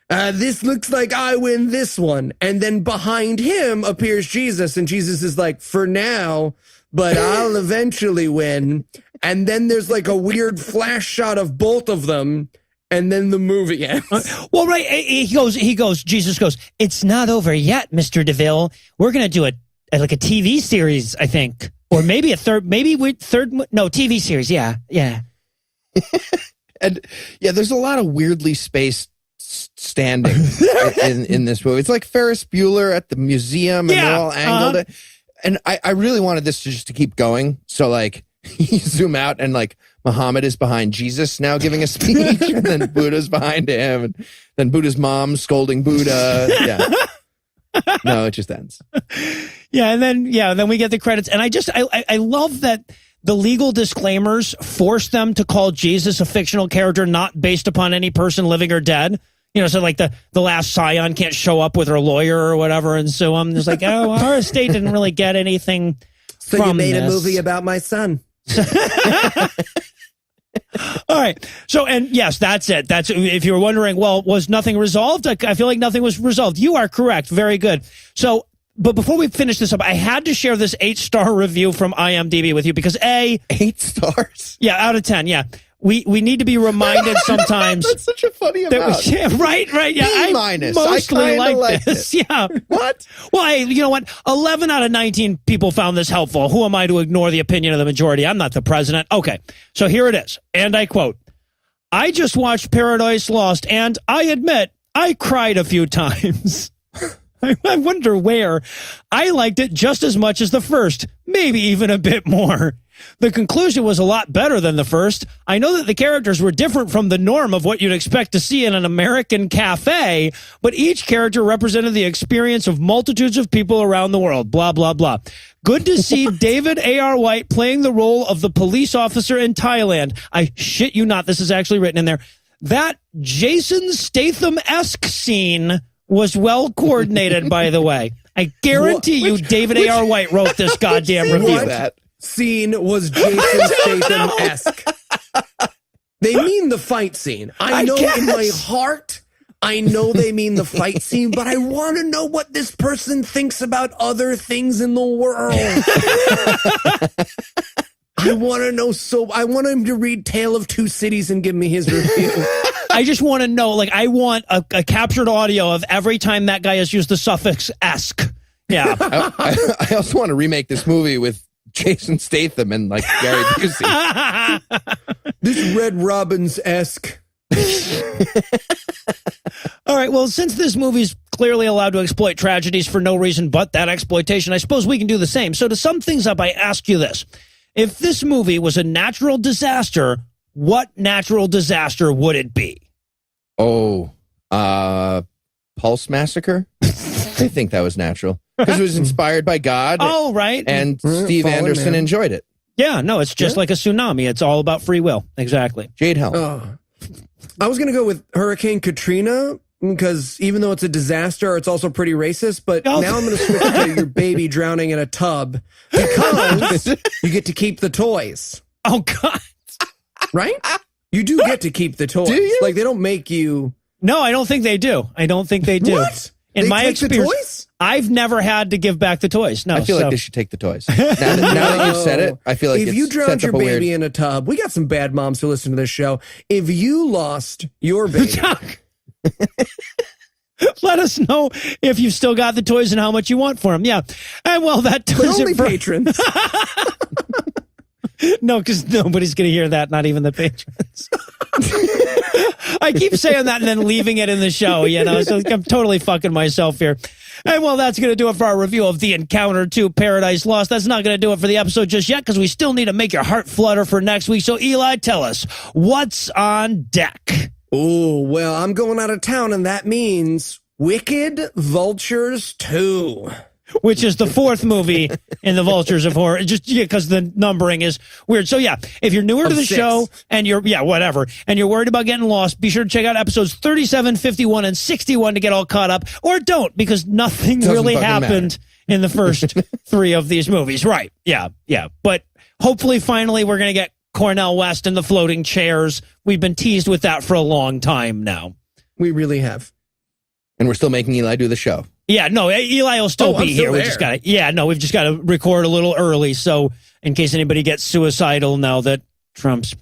this looks like I win this one. And then behind him appears Jesus, and Jesus is like, for now, but I'll eventually win. And then there's like a weird flash shot of both of them, and then the movie ends. Well, right, Jesus goes, "It's not over yet, Mr. DeVille. We're going to do like a TV series, I think. Or maybe TV series, yeah. And yeah, there's a lot of weirdly spaced standing in this movie. It's like Ferris Bueller at the museum, and they're all angled. And I really wanted this to keep going. So like you zoom out and like Muhammad is behind Jesus now giving a speech, and then Buddha's behind him, and then Buddha's mom scolding Buddha. Yeah. No, it just ends. And then we get the credits. And I love that the legal disclaimers force them to call Jesus a fictional character not based upon any person living or dead. You know, so like the last scion can't show up with her lawyer or whatever and sue him. There's like, oh, our estate didn't really get anything So from you made this. a movie about my son. All right. So, and yes, that's it. That's, if you were wondering, well, was nothing resolved? I feel like nothing was resolved. You are correct. Very good. So, but before we finish this up, I had to share this 8-star review from IMDb with you because 8 stars. Yeah, out of 10. Yeah. We need to be reminded sometimes. That's such a funny amount. Right. Yeah, B-. I mostly like this. Yeah. What? Well, you know what? 11 out of 19 people found this helpful. Who am I to ignore the opinion of the majority? I'm not the president. Okay. So here it is. And I quote, I just watched Paradise Lost, and I admit I cried a few times. I wonder where. I liked it just as much as the first, maybe even a bit more. The conclusion was a lot better than the first. I know that the characters were different from the norm of what you'd expect to see in an American cafe, but each character represented the experience of multitudes of people around the world, blah, blah, blah. Good to see David A.R. White playing the role of the police officer in Thailand. I shit you not, this is actually written in there. That Jason Statham-esque scene was well coordinated, by the way. I guarantee you David A.R. White wrote this goddamn review. That scene was Jason Statham-esque. They mean the fight scene. I know in my heart, I know they mean the fight scene, but I want to know what this person thinks about other things in the world. I want to know. So I want him to read Tale of Two Cities and give me his review. I just want to know, like, I want a captured audio of every time that guy has used the suffix esque. Yeah. I also want to remake this movie with Jason Statham and like Gary Busey. This Red Robbins-esque. All right. Well, since this movie's clearly allowed to exploit tragedies for no reason but that exploitation, I suppose we can do the same. So to sum things up, I ask you this. If this movie was a natural disaster, what natural disaster would it be? Oh, Pulse Massacre? I think that was natural. Because it was inspired by God. Oh, right. And Steve Anderson enjoyed it. Yeah, no, it's just like a tsunami. It's all about free will. Exactly. Jade Helm. I was going to go with Hurricane Katrina, because even though it's a disaster, it's also pretty racist. But now I'm going to switch to your baby drowning in a tub, because you get to keep the toys. Oh, God. Right? You do get to keep the toys. Do you? Like, they don't make you... No, I don't think they do. I don't think they do. What? In They my take the experience, toys? I've never had to give back the toys. No, I feel like they should take the toys. Now that you've said it, I feel like if it's you drowned sets your up a baby weird... in a tub, we got some bad moms who listen to this show. If you lost your baby... Let us know if you've still got the toys and how much you want for them. Yeah. And well, that but does only it for patrons. No, because nobody's going to hear that, not even the patrons. I keep saying that and then leaving it in the show, you know, so I'm totally fucking myself here. And well, that's going to do it for our review of The Encounter 2 Paradise Lost. That's not going to do it for the episode just yet, because we still need to make your heart flutter for next week. So Eli, tell us, what's on deck? Oh, well, I'm going out of town, and that means Wicked Vultures 2. Which is the fourth movie in the Vultures of Horror, just because the numbering is weird. So yeah, if you're newer to the show and you're, and you're worried about getting lost, be sure to check out episodes 37, 51, and 61 to get all caught up, or don't, because nothing really happened in the first 3 of these movies. Right. Yeah. But hopefully, finally, we're going to get Cornel West and the floating chairs. We've been teased with that for a long time now. We really have. And we're still making Eli do the show. Yeah, no, Eli will still be here. There. We've just got to record a little early, so in case anybody gets suicidal now that Trump's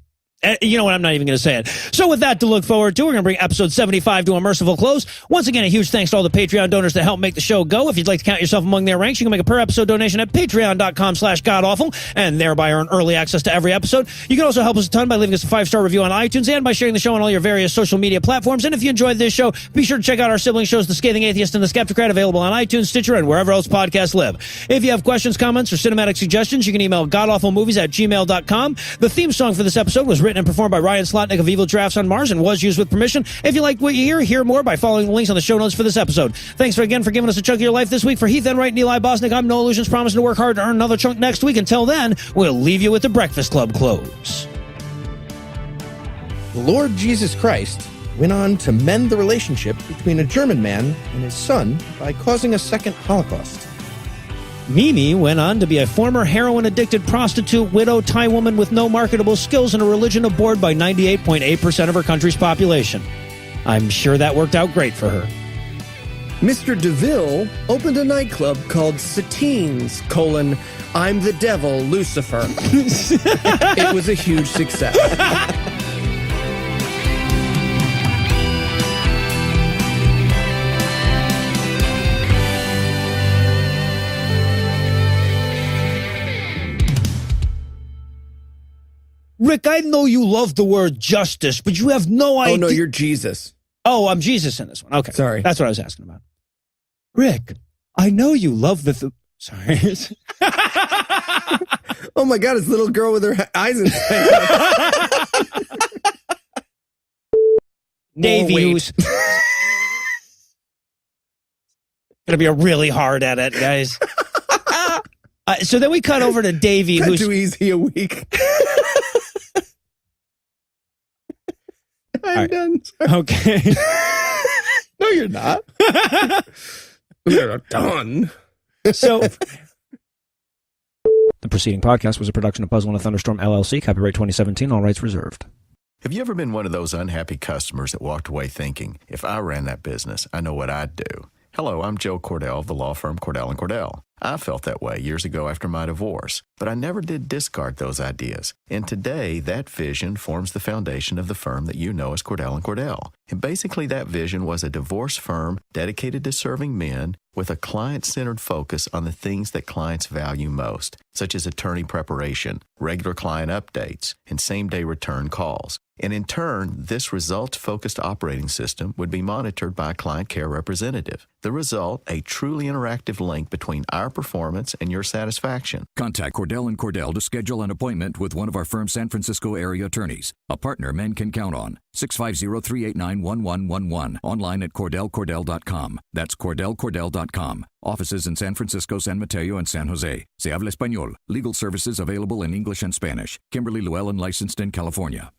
You know what? I'm not even going to say it. So with that to look forward to, we're going to bring episode 75 to a merciful close. Once again, a huge thanks to all the Patreon donors that help make the show go. If you'd like to count yourself among their ranks, you can make a per-episode donation at patreon.com/godawful and thereby earn early access to every episode. You can also help us a ton by leaving us a 5-star review on iTunes and by sharing the show on all your various social media platforms. And if you enjoyed this show, be sure to check out our sibling shows, The Scathing Atheist and The Skeptocrat, available on iTunes, Stitcher, and wherever else podcasts live. If you have questions, comments, or cinematic suggestions, you can email godawfulmovies@gmail.com. The theme song for this episode was written and performed by Ryan Slotnick of Evil Drafts on Mars and was used with permission. If you like what you hear more by following the links on the show notes for this episode. Thanks again for giving us a chunk of your life this week. For Heath Enwright and Eli Bosnick, I'm Noah Lugeons, promising to work hard to earn another chunk next week. Until then, we'll leave you with the Breakfast Club close. The Lord Jesus Christ went on to mend the relationship between a German man and his son by causing a second Holocaust. Mimi went on to be a former heroin-addicted prostitute, widow, Thai woman with no marketable skills and a religion abhorred by 98.8% of her country's population. I'm sure that worked out great for her. Mr. DeVille opened a nightclub called Satines, I'm the devil, Lucifer. It was a huge success. Rick, I know you love the word justice, but you have no idea. Oh, no, you're Jesus. Oh, I'm Jesus in this one. Okay. Sorry. That's what I was asking about. Rick, I know you love the... Sorry. Oh, my God, it's little girl with her eyes in Davey, who's... Gonna be a really hard edit, guys. So then we cut over to Davey, who's... too easy a week. I'm done. Okay. No, you're not. We're done. So, the preceding podcast was a production of Puzzle and a Thunderstorm LLC, copyright 2017, all rights reserved. Have you ever been one of those unhappy customers that walked away thinking, if I ran that business, I know what I'd do? Hello, I'm Joe Cordell of the law firm Cordell & Cordell. I felt that way years ago after my divorce, but I never did discard those ideas. And today, that vision forms the foundation of the firm that you know as Cordell & Cordell. And basically, that vision was a divorce firm dedicated to serving men with a client-centered focus on the things that clients value most, such as attorney preparation, regular client updates, and same-day return calls. And in turn, this results-focused operating system would be monitored by a client care representative. The result, a truly interactive link between our performance and your satisfaction. Contact Cordell & Cordell to schedule an appointment with one of our firm's San Francisco area attorneys, a partner men can count on. 650-389-1111. Online at CordellCordell.com. That's CordellCordell.com. Offices in San Francisco, San Mateo, and San Jose. Se habla español. Legal services available in English and Spanish. Kimberly Llewellyn, licensed in California.